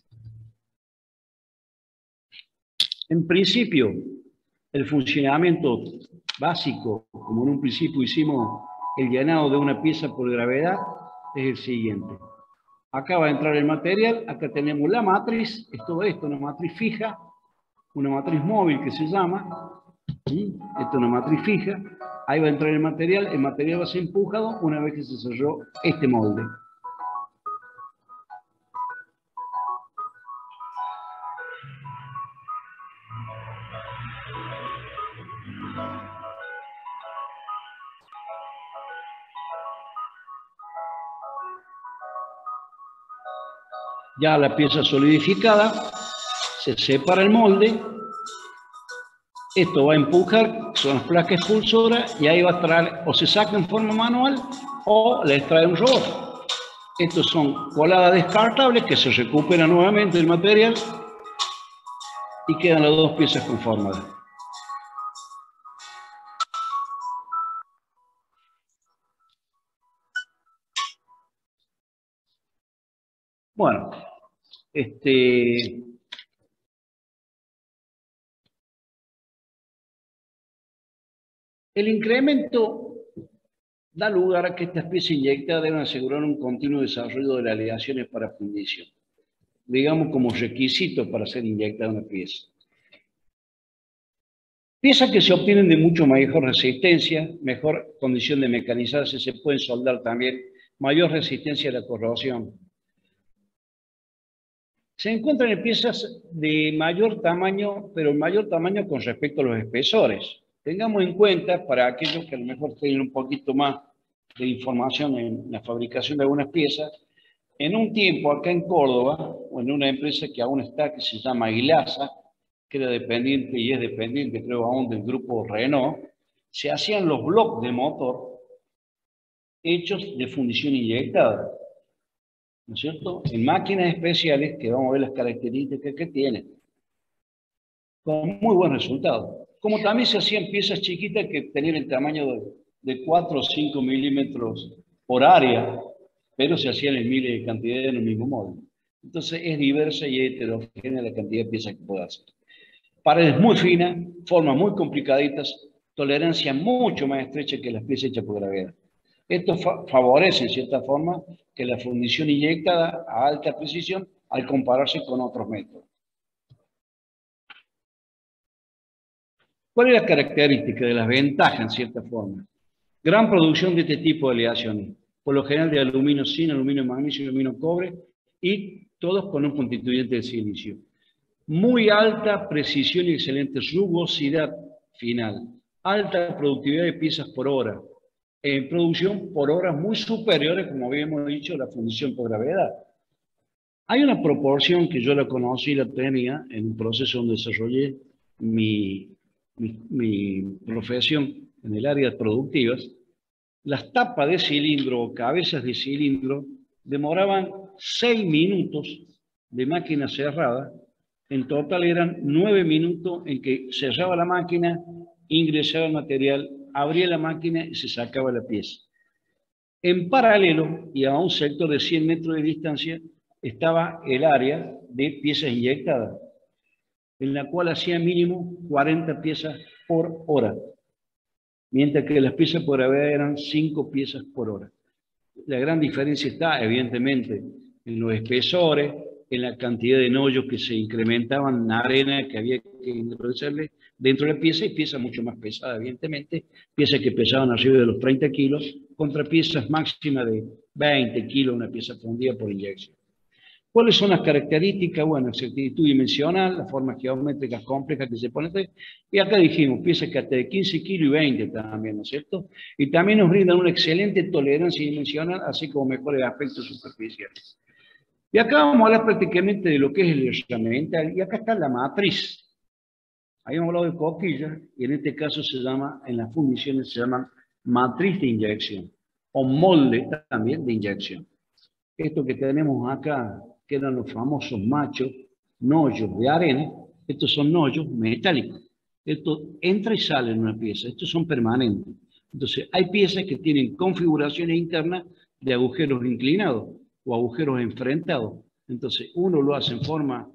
En principio, el funcionamiento básico, como en un principio hicimos el llenado de una pieza por gravedad, es el siguiente. Acá va a entrar el material, acá tenemos la matriz, es todo esto, una matriz fija, una matriz móvil que se llama, esto es una matriz fija, ahí va a entrar el material va a ser empujado una vez que se cerró este molde. Ya la pieza solidificada, se separa el molde, esto va a empujar, son las placas expulsoras y ahí va a traer, o se saca en forma manual o la extrae un robot. Estos son coladas descartables que se recupera nuevamente el material y quedan las dos piezas conformadas. Bueno, el incremento da lugar a que estas piezas inyectadas deben asegurar un continuo desarrollo de las aleaciones para fundición, digamos como requisito para ser inyectada una pieza. Piezas que se obtienen de mucho mejor resistencia, mejor condición de mecanizarse, se pueden soldar también, mayor resistencia a la corrosión. Se encuentran en piezas de mayor tamaño, pero mayor tamaño con respecto a los espesores. Tengamos en cuenta, para aquellos que a lo mejor tienen un poquito más de información en la fabricación de algunas piezas, en un tiempo acá en Córdoba, o en una empresa que aún está, que se llama Aguilasa, que era dependiente y es dependiente, creo aún, del grupo Renault, se hacían los bloques de motor hechos de fundición inyectada. ¿No es cierto? En máquinas especiales, que vamos a ver las características que tienen, con muy buen resultado. Como también se hacían piezas chiquitas que tenían el tamaño de 4 o 5 milímetros por área, pero se hacían en miles de cantidades en el mismo molde. Entonces es diversa y heterogénea la cantidad de piezas que puede hacer. Paredes muy finas, formas muy complicaditas, tolerancia mucho más estrecha que las piezas hechas por gravedad. Esto favorece, en cierta forma, que la fundición inyectada a alta precisión al compararse con otros métodos. ¿Cuál es la característica de las ventajas, en cierta forma? Gran producción de este tipo de aleaciones, por lo general de aluminio zinc, aluminio magnesio, aluminio cobre, y todos con un constituyente de silicio. Muy alta precisión y excelente rugosidad final. Alta productividad de piezas por hora. En producción por horas muy superiores, como habíamos dicho, a la fundición por gravedad. Hay una proporción que yo la conocí y la tenía en un proceso donde desarrollé mi profesión en el área productivas. Las tapas de cilindro o cabezas de cilindro demoraban 6 minutos de máquina cerrada. En total eran 9 minutos en que cerraba la máquina, ingresaba el material, abría la máquina y se sacaba la pieza. En paralelo, y a un sector de 100 metros de distancia, estaba el área de piezas inyectadas, en la cual hacía mínimo 40 piezas por hora, mientras que las piezas por gravedad eran 5 piezas por hora. La gran diferencia está, evidentemente, en los espesores, en la cantidad de nollos que se incrementaban en la arena que había que introducirle dentro de la pieza, y piezas mucho más pesadas, evidentemente, piezas que pesaban arriba de los 30 kilos, contra piezas máximas de 20 kilos, una pieza fundida por inyección. ¿Cuáles son las características? Bueno, exactitud dimensional, las formas geométricas complejas que se ponen. Y acá dijimos, piezas que hasta de 15 kilos y 20 también, ¿no es cierto? Y también nos brindan una excelente tolerancia dimensional, así como mejores aspectos superficiales. Y acá vamos a hablar prácticamente de lo que es el herramiental, y acá está la matriz. Habíamos hablado de coquilla, y en este caso se llama, en las fundiciones se llama matriz de inyección, o molde también de inyección. Esto que tenemos acá, que eran los famosos machos, nollos de arena, estos son nollos metálicos. Esto entra y sale en una pieza, estos son permanentes. Entonces, hay piezas que tienen configuraciones internas de agujeros inclinados o agujeros enfrentados. Entonces, uno lo hace en forma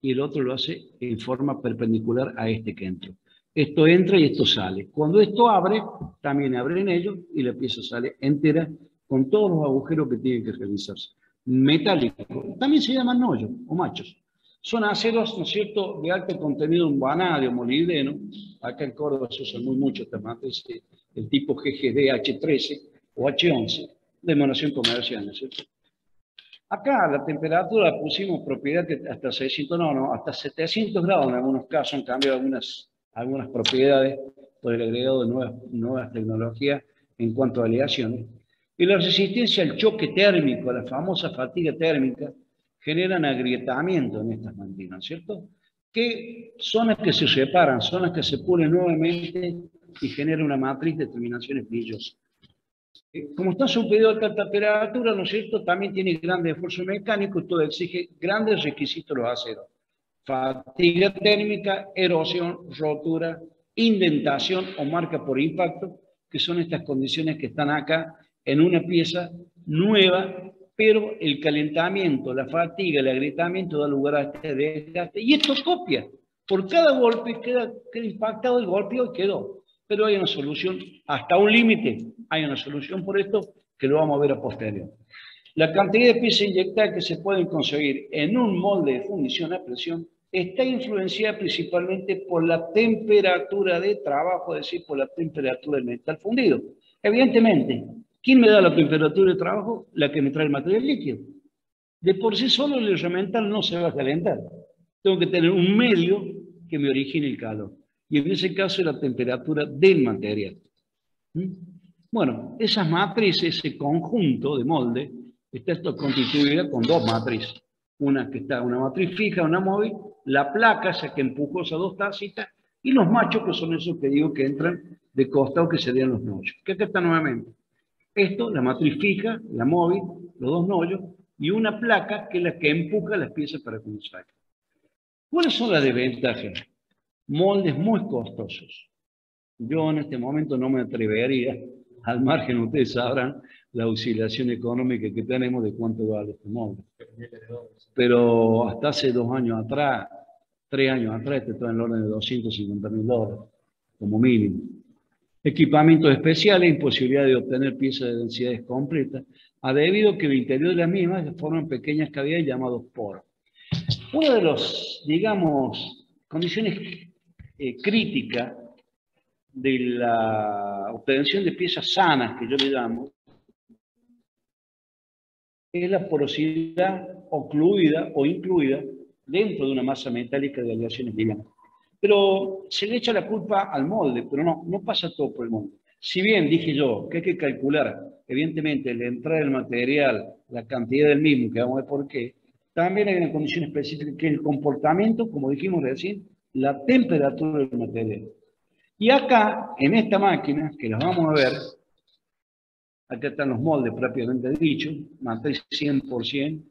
y el otro lo hace en forma perpendicular a este que entró. Esto entra y esto sale. Cuando esto abre, también abren ellos y la pieza sale entera con todos los agujeros que tienen que realizarse. Metálicos, también se llaman nollos o machos. Son aceros, ¿no es cierto?, de alto contenido en vanadio, molibdeno. Acá en Córdoba se usa muy mucho esta matriz, el tipo GGD H13 o H11, de emanación comercial, ¿no es cierto? Acá la temperatura pusimos propiedad que hasta 600, hasta 700 grados en algunos casos han cambiado algunas propiedades por el agregado de nuevas tecnologías en cuanto a aleaciones. Y la resistencia al choque térmico, a la famosa fatiga térmica, generan agrietamiento en estas mantinas, ¿cierto? Que son las que se separan, son las que se pulen nuevamente y generan una matriz de terminaciones brillosas. Como está superior a alta temperatura, ¿no es cierto?, también tiene grandes esfuerzos mecánicos, esto exige grandes requisitos los aceros. Fatiga térmica, erosión, rotura, indentación o marca por impacto, que son estas condiciones que están acá en una pieza nueva, pero el calentamiento, la fatiga, el agrietamiento da lugar a este desgaste. Y esto copia. Por cada golpe queda impactado el golpe y quedó. Pero hay una solución, hasta un límite, hay una solución por esto que lo vamos a ver a posterior. La cantidad de piezas inyectadas que se pueden conseguir en un molde de fundición a presión está influenciada principalmente por la temperatura de trabajo, es decir, por la temperatura del metal fundido. Evidentemente, ¿quién me da la temperatura de trabajo? La que me trae el material líquido. De por sí solo el herramental no se va a calentar. Tengo que tener un medio que me origine el calor. Y en ese caso es la temperatura del material. Bueno, esas matrices, ese conjunto de molde, está constituida con dos matrices. Una matriz fija, una móvil, la placa, esa que empujó esas dos tacitas, y los machos, que son esos que digo que entran de costado, que serían los nollos. Que acá está nuevamente. Esto, la matriz fija, la móvil, los dos nollos, y una placa que es la que empuja las piezas para que nos saquen. ¿Cuáles son las desventajas? Moldes muy costosos. Yo en este momento no me atrevería, al margen ustedes sabrán la oscilación económica que tenemos de cuánto vale este molde. Pero hasta hace 2 años atrás, 3 años atrás, este estaba en el orden de $250.000, como mínimo. Equipamientos especiales, imposibilidad de obtener piezas de densidades completas, debido a que el interior de las mismas se forman pequeñas cavidades llamados poros. Una de las, digamos, condiciones críticas de la obtención de piezas sanas, que yo le llamo, es la porosidad ocluida o incluida dentro de una masa metálica de aleaciones livianas. Pero se le echa la culpa al molde, pero no pasa todo por el molde. Si bien dije yo que hay que calcular, evidentemente, la entrada del material, la cantidad del mismo, que vamos a ver por qué, también hay una condición específica que es el comportamiento, como dijimos recién, la temperatura del material. Y acá, en esta máquina, que las vamos a ver, acá están los moldes propiamente dicho, matriz 100%,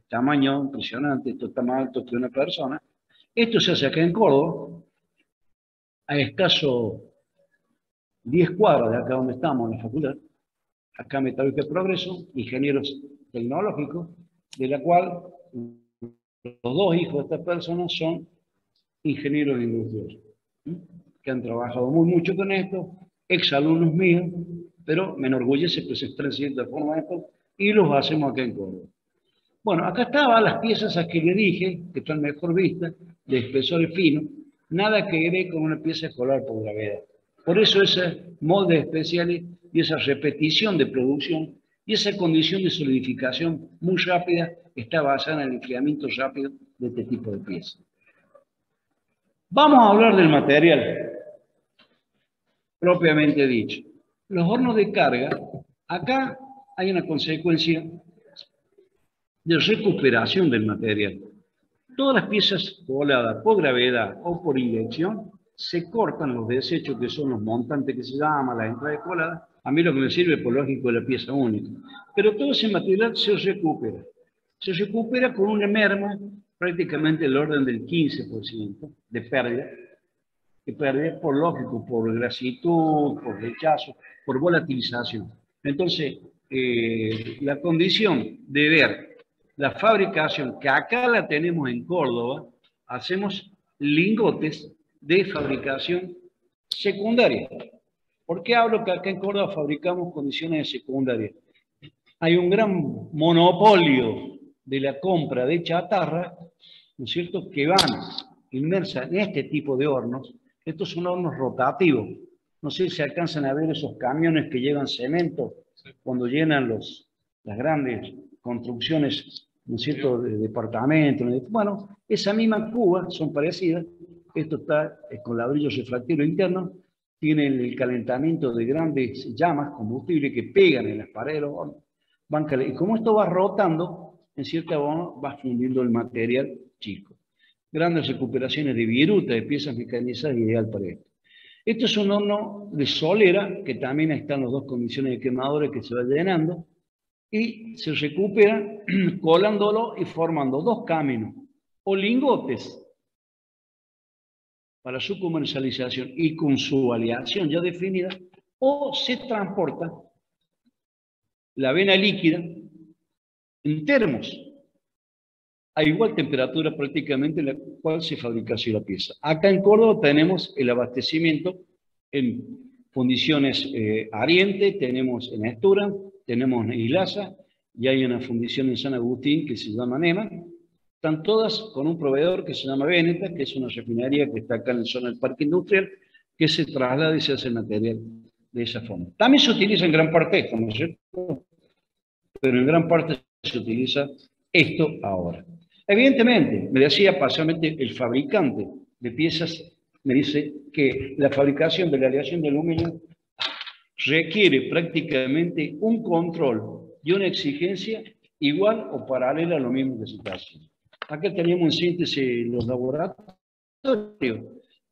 tamaño impresionante, esto está más alto que una persona. Esto se hace acá en Córdoba, a escaso 10 cuadras de acá donde estamos, en la facultad, acá Metalúrgica Progreso, ingenieros tecnológicos, de la cual los dos hijos de estas personas son ingenieros industriales, que han trabajado mucho con esto, exalumnos míos, pero me enorgullece que se estén haciendo de forma esto, y los hacemos acá en Córdoba. Bueno, acá estaban las piezas a que le dije, que están mejor vistas, de espesor fino, nada que ver con una pieza escolar por gravedad. Por eso ese molde especiales y esa repetición de producción y esa condición de solidificación muy rápida está basada en el enfriamiento rápido de este tipo de piezas. Vamos a hablar del material propiamente dicho. Los hornos de carga, acá hay una consecuencia de recuperación del material. Todas las piezas voladas por gravedad o por inyección se cortan los desechos que son los montantes que se llaman, las entradas coladas. A mí lo que me sirve por lógico es la pieza única. Pero todo ese material se recupera. Se recupera con una merma prácticamente del orden del 15% de pérdida. Que pérdida por lógico, por grasitud, por rechazo, por volatilización. Entonces, la condición de ver la fabricación, que acá la tenemos en Córdoba, hacemos lingotes de fabricación secundaria. ¿Por qué hablo que acá en Córdoba fabricamos condiciones secundarias? Hay un gran monopolio de la compra de chatarra, ¿no es cierto?, que van inmersas en este tipo de hornos. Estos son hornos rotativos. No sé si alcanzan a ver esos camiones que llevan cemento cuando llenan las grandes construcciones, ¿no es cierto?, de departamentos. Bueno, esa misma cuba son parecidas. Esto está con ladrillos refractivos internos, tienen el calentamiento de grandes llamas, combustible que pegan en las paredes de los hornos. Y como esto va rotando, en cierta forma va fundiendo el material chico. Grandes recuperaciones de viruta, de piezas mecanizadas, ideal para esto. Esto es un horno de solera, que también están las dos condiciones de quemadores que se va llenando, y se recupera colándolo y formando dos caminos, o lingotes, para su comercialización y con su aleación ya definida, o se transporta la avena líquida en termos, a igual temperatura prácticamente en la cual se fabrica así la pieza. Acá en Córdoba tenemos el abastecimiento en fundiciones Ariente, tenemos en Estura, tenemos en Islasa, y hay una fundición en San Agustín que se llama NEMA. Están todas con un proveedor que se llama Veneta, que es una refinería que está acá en la zona del parque industrial, que se traslada y se hace material de esa forma. También se utiliza en gran parte esto, ¿no es cierto? Pero en gran parte se utiliza esto ahora. Evidentemente, me decía parcialmente el fabricante de piezas, me dice que la fabricación de la aleación de aluminio requiere prácticamente un control y una exigencia igual o paralela a lo mismo que se está haciendo. Acá tenemos en síntesis los laboratorios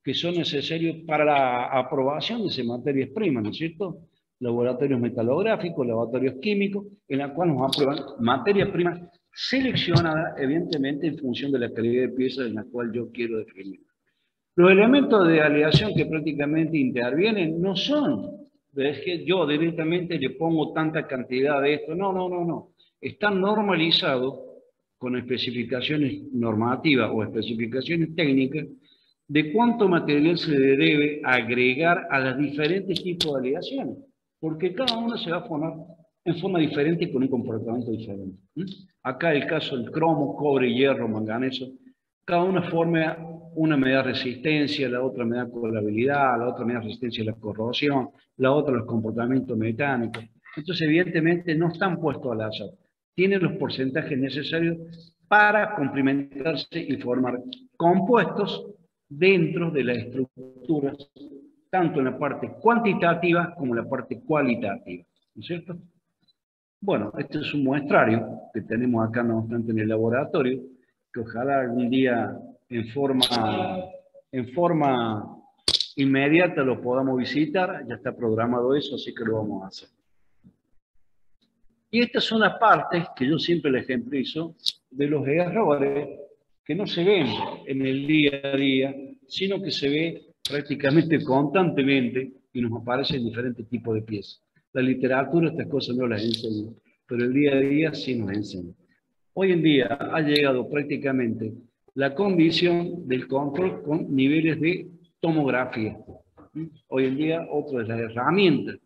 que son necesarios para la aprobación de esas materias primas, ¿no es cierto? Laboratorios metalográficos, laboratorios químicos, en la cual nos aprueban materia prima seleccionada, evidentemente, en función de la calidad de pieza en la cual yo quiero definir. Los elementos de aleación que prácticamente intervienen no son, es que yo directamente le pongo tanta cantidad de esto, no. Están normalizados con especificaciones normativas o especificaciones técnicas de cuánto material se le debe agregar a los diferentes tipos de aleaciones, porque cada uno se va a poner en forma diferente y con un comportamiento diferente. Acá el caso del cromo, cobre, hierro, manganeso, cada una forma, una me da resistencia, la otra me da colabilidad, la otra me da resistencia a la corrosión, la otra los comportamientos mecánicos. Entonces, evidentemente, no están puestos al azar. Tienen los porcentajes necesarios para complementarse y formar compuestos dentro de las estructuras, tanto en la parte cuantitativa como en la parte cualitativa. ¿No es cierto? Bueno, este es un muestrario que tenemos acá, no obstante, en el laboratorio, que ojalá algún día en forma inmediata lo podamos visitar. Ya está programado eso, así que lo vamos a hacer. Y estas son las partes que yo siempre les ejemplizo de los errores que no se ven en el día a día, sino que se ve prácticamente constantemente y nos aparecen diferentes tipos de piezas. La literatura estas cosas no las enseña, pero el día a día sí nos enseña. Hoy en día ha llegado prácticamente la condición del control con niveles de tomografía. Hoy en día otra de las herramientas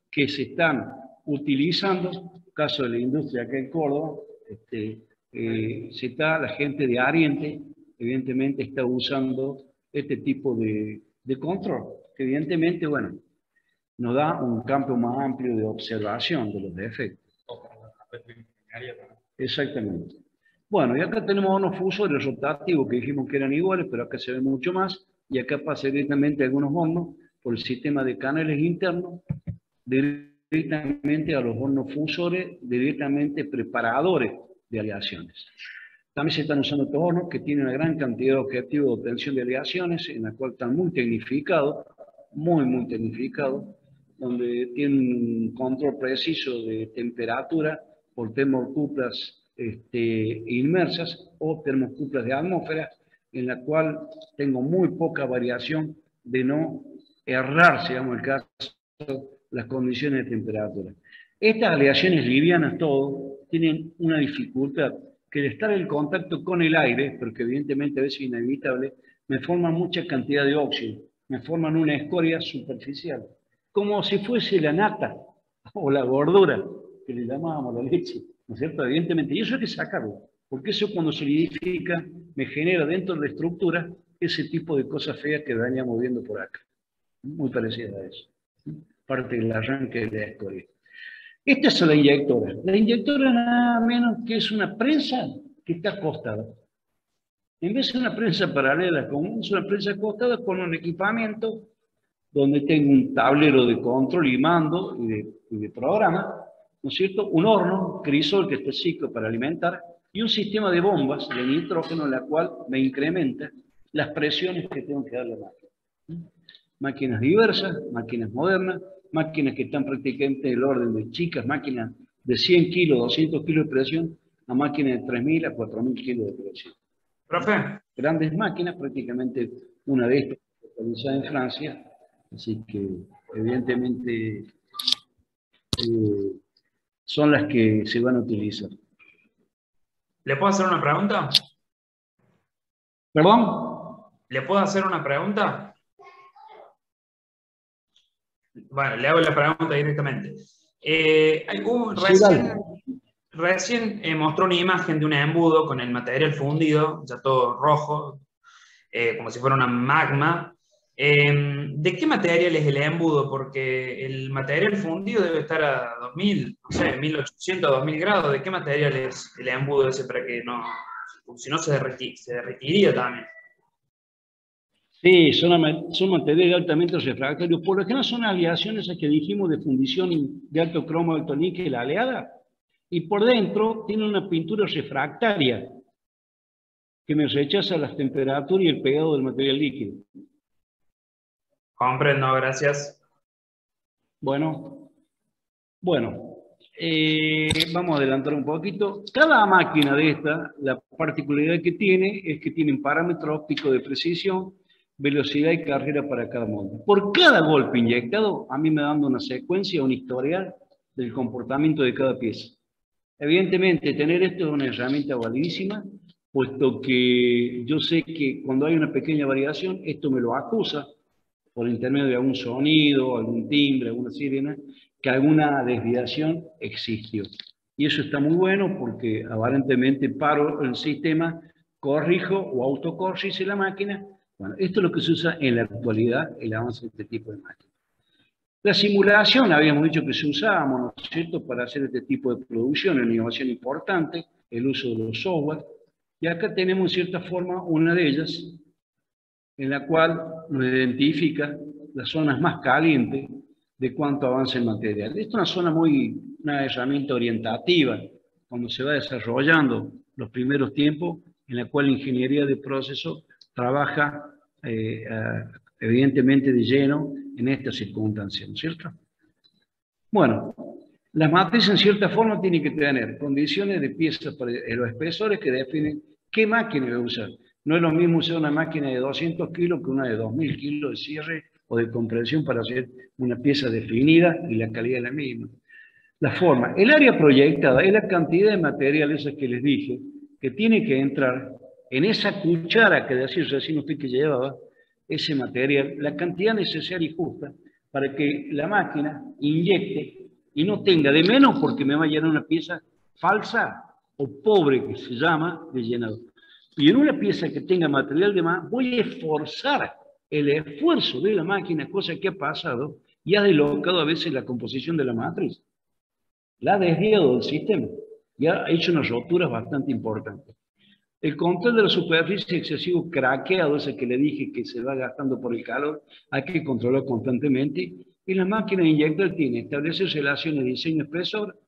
que se están utilizando, caso de la industria acá en Córdoba, la gente de Ariente, evidentemente está usando este tipo de control, que evidentemente, bueno, nos da un campo más amplio de observación de los defectos. Exactamente. Bueno, y acá tenemos unos fusores rotativos que dijimos que eran iguales, pero acá se ve mucho más, y acá pasa directamente algunos hornos por el sistema de canales internos, directamente a los hornos fusores, directamente preparadores de aleaciones. También se están usando estos hornos que tienen una gran cantidad de objetivos de obtención de aleaciones, en la cual están muy tecnificados, muy tecnificados, donde tienen un control preciso de temperatura por termocuplas inmersas o termocuplas de atmósfera, en la cual tengo muy poca variación de no errar, digamos el caso, las condiciones de temperatura. Estas aleaciones livianas, todo, tienen una dificultad, que de estar en contacto con el aire, porque evidentemente a veces es inevitable, me forman mucha cantidad de óxido, me forman una escoria superficial, como si fuese la nata o la gordura, que le llamábamos la leche, ¿no es cierto? Evidentemente, y eso hay que sacarlo, porque eso cuando solidifica me genera dentro de la estructura ese tipo de cosas feas que veníamos viendo por acá, muy parecidas a eso, parte del arranque de la escoria. Esta es la inyectora. La inyectora nada menos que es una prensa que está acostada. En vez de una prensa paralela común, es una prensa acostada con un equipamiento donde tengo un tablero de control y mando y de programa, ¿no es cierto? Un horno, crisol, que está ciclo para alimentar, y un sistema de bombas de nitrógeno en la cual me incrementa las presiones que tengo que darle a la máquina. Máquinas diversas, máquinas modernas, máquinas que están prácticamente del orden de chicas, máquinas de 100 kilos, 200 kilos de presión, a máquinas de 3.000 a 4.000 kilos de presión. Profe. Grandes máquinas, prácticamente una de estas realizada en Francia, así que evidentemente son las que se van a utilizar. ¿Le puedo hacer una pregunta? ¿Perdón? ¿Le puedo hacer una pregunta? Bueno, le hago la pregunta directamente. Recién mostró una imagen de un embudo con el material fundido, ya todo rojo, como si fuera una magma. ¿De qué material es el embudo? Porque el material fundido debe estar a 2000, no sé, 1800, 2000 grados. ¿De qué material es el embudo ese para que no, si no se derretiría también? Sí, son materiales altamente refractarios. Por lo general son aleaciones a que dijimos de fundición de alto cromo, alto níquel, aleada. Y por dentro tiene una pintura refractaria que me rechaza las temperaturas y el pegado del material líquido. Comprendo, gracias. Bueno, vamos a adelantar un poquito. Cada máquina de esta, la particularidad que tiene es que tienen parámetros ópticos de precisión, velocidad y carrera para cada molde. Por cada golpe inyectado, a mí me dando una secuencia, un historial del comportamiento de cada pieza. Evidentemente, tener esto es una herramienta validísima, puesto que yo sé que cuando hay una pequeña variación, esto me lo acusa por intermedio de algún sonido, algún timbre, alguna sirena, que alguna desviación existió. Y eso está muy bueno porque aparentemente paro el sistema, corrijo o autocorrijo la máquina. Bueno, esto es lo que se usa en la actualidad, el avance de este tipo de máquinas. La simulación, habíamos dicho que se usábamos, ¿no es cierto?, para hacer este tipo de producción, una innovación importante, el uso de los software. Y acá tenemos, en cierta forma, una de ellas, en la cual nos identifica las zonas más calientes de cuánto avanza el material. Esta es una herramienta orientativa, cuando se va desarrollando los primeros tiempos, en la cual la ingeniería de proceso trabaja evidentemente de lleno en esta circunstancia, ¿no es cierto? Bueno, las matrices en cierta forma tienen que tener condiciones de piezas para los espesores que definen qué máquina voy a usar. No es lo mismo usar una máquina de 200 kilos que una de 2000 kilos de cierre o de compresión para hacer una pieza definida y la calidad es la misma. La forma. El área proyectada es la cantidad de material, esas que les dije, que tiene que entrar en esa cuchara que decía recién usted que llevaba, ese material, la cantidad necesaria y justa para que la máquina inyecte y no tenga de menos porque me va a llenar una pieza falsa o pobre que se llama de llenado. Y en una pieza que tenga material de más, voy a esforzar el esfuerzo de la máquina, cosa que ha pasado y ha deslocado a veces la composición de la matriz. La ha desviado del sistema y ha hecho unas roturas bastante importantes. El control de la superficie excesivo craqueado, ese que le dije que se va gastando por el calor, hay que controlar constantemente. Y la máquina de inyectar tiene establecer relaciones de diseño-espesor,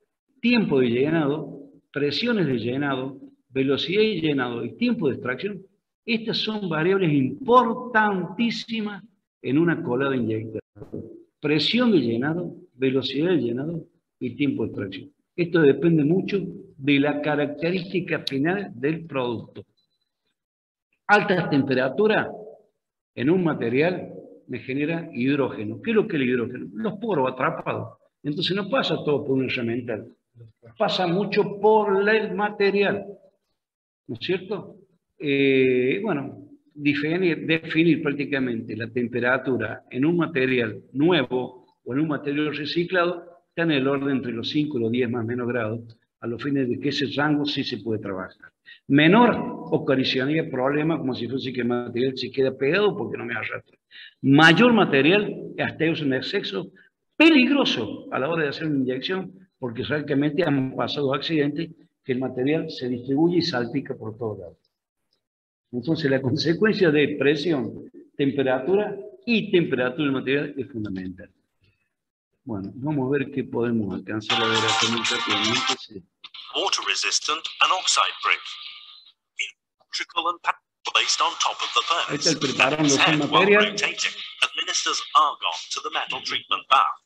tiempo de llenado, presiones de llenado, velocidad de llenado y tiempo de extracción. Estas son variables importantísimas en una cola de inyectar. Presión de llenado, velocidad de llenado y tiempo de extracción. Esto depende mucho de la característica final del producto. Altas temperaturas en un material me genera hidrógeno. ¿Qué es lo que es el hidrógeno? Los poros atrapados. Entonces no pasa todo por un herramental. Pasa mucho por el material. ¿No es cierto? Bueno, definir prácticamente la temperatura en un material nuevo o en un material reciclado está en el orden entre los 5 y los 10 más o menos grados, a los fines de que ese rango sí se puede trabajar. Menor ocasionaría problemas como si fuese que el material se queda pegado porque no me arrastra. Mayor material, hasta es un exceso peligroso a la hora de hacer una inyección, porque francamente han pasado accidentes que el material se distribuye y salpica por todos lados. Entonces la consecuencia de presión, temperatura y temperatura del material es fundamental. Bueno, vamos a ver qué podemos alcanzar a ver acá muy rápidamente. Sí. Water resistant and oxide proof. Electrical and placed on top of the Ahí está el furnace. preparando And su while material. rotating, administers argon to the metal treatment bath.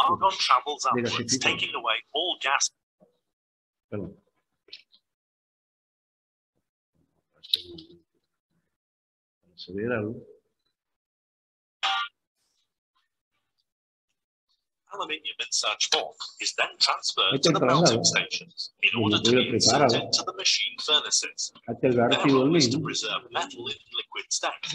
Argon travels upwards, taking away all gas. Perdón. Para acelerarlo. Aluminium in such form is then transferred Ahí to está the el melting traslado. stations in Como order to puede be inserted prepararlo. to the machine furnaces. Hasta el Their vertido role is to mismo. preserve metal in liquid state.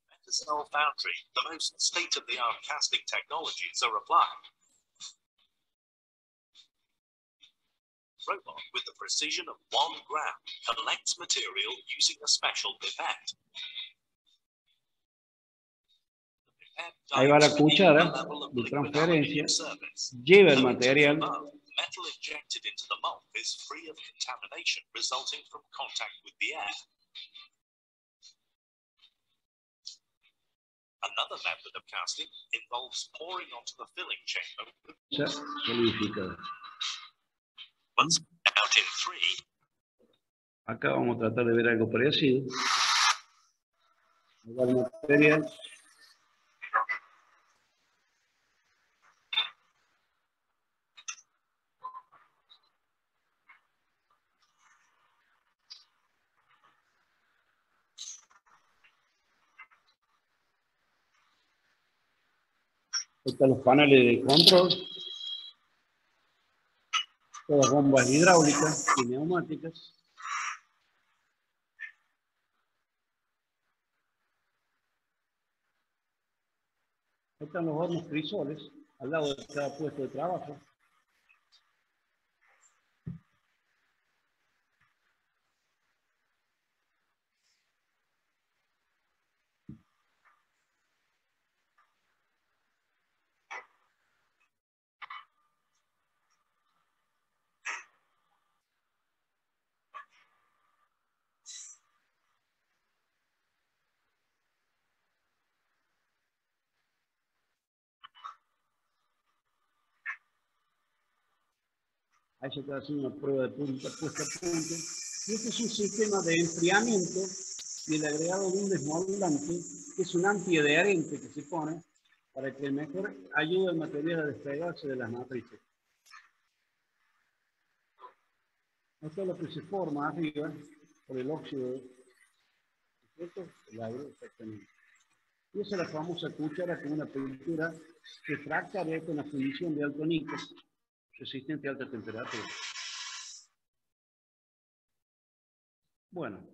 Metacell foundry, the most state-of-the-art casting technologies are applied. Robot with the precision of 1 gram collects material using a special pipette. Ahí va la cuchara de transferencia, lleva el material. Metal injected into the mold is free of contamination resulting from contact with the air. Another method of casting involves pouring onto the filling chamber. Solidificada. Once out in 3, Acá vamos a tratar de ver algo parecido. Ahí va el material. Ahí están los paneles de control. Todas bombas hidráulicas y neumáticas. Ahí están los hornos frisoles al lado de cada puesto de trabajo. Ahí se está haciendo una prueba de punta, puesta a punta. Y este es un sistema de enfriamiento y el agregado de un desmoldante, que es un antiadherente que se pone para que mejor ayude al material a despegarse de las matrices. Esto es lo que se forma arriba por el óxido, ¿cierto? El agro, exactamente. Y esa es la famosa cuchara con una pintura refractaria, esto es una fundición de alto níquel, resistente a alta temperatura. Bueno.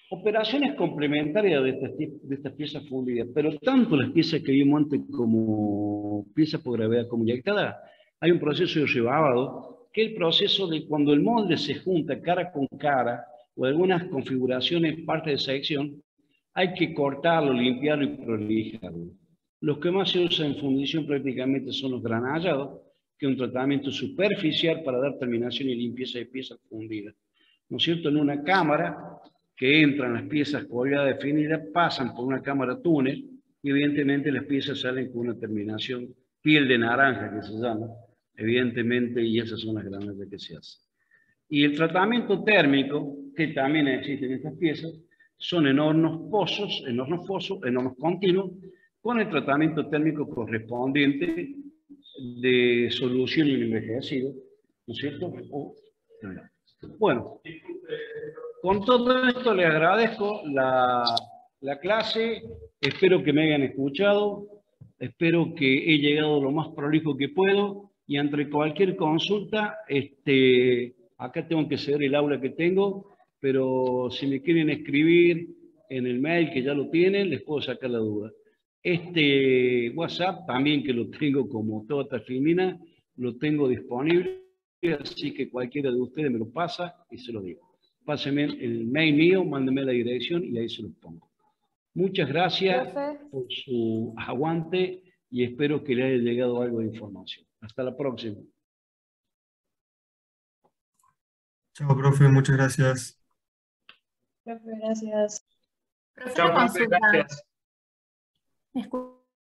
Operaciones complementarias de estas piezas fundidas, pero tanto las piezas que vimos antes como piezas por gravedad como inyectadas, hay un proceso de rebabado, que es el proceso de cuando el molde se junta cara con cara, o algunas configuraciones, parte de sección, hay que cortarlo, limpiarlo y prolijarlo. Los que más se usan en fundición prácticamente son los granallados, que es un tratamiento superficial para dar terminación y limpieza de piezas fundidas. ¿No es cierto? En una cámara que entran las piezas colgadas definidas, pasan por una cámara túnel y evidentemente las piezas salen con una terminación piel de naranja que se llama, evidentemente, y esas son las granullas que se hacen. Y el tratamiento térmico, que también existe en estas piezas, son en hornos fosos, en hornos continuos, con el tratamiento térmico correspondiente de solución y envejecido, ¿no es cierto? Bueno, con todo esto les agradezco la clase, espero que me hayan escuchado, espero que he llegado lo más prolijo que puedo y ante cualquier consulta, acá tengo que ceder el aula que tengo, pero si me quieren escribir en el mail que ya lo tienen, les puedo sacar la duda. Este WhatsApp también, que lo tengo como toda Tafimina, lo tengo disponible, así que cualquiera de ustedes me lo pasa y se lo digo. Pásenme el mail mío, mándenme la dirección y ahí se lo pongo. Muchas gracias por su aguante y espero que le haya llegado algo de información. Hasta la próxima. Chao, profe, muchas gracias. Profe, gracias. Chao, profe, gracias. ¿Me escucha?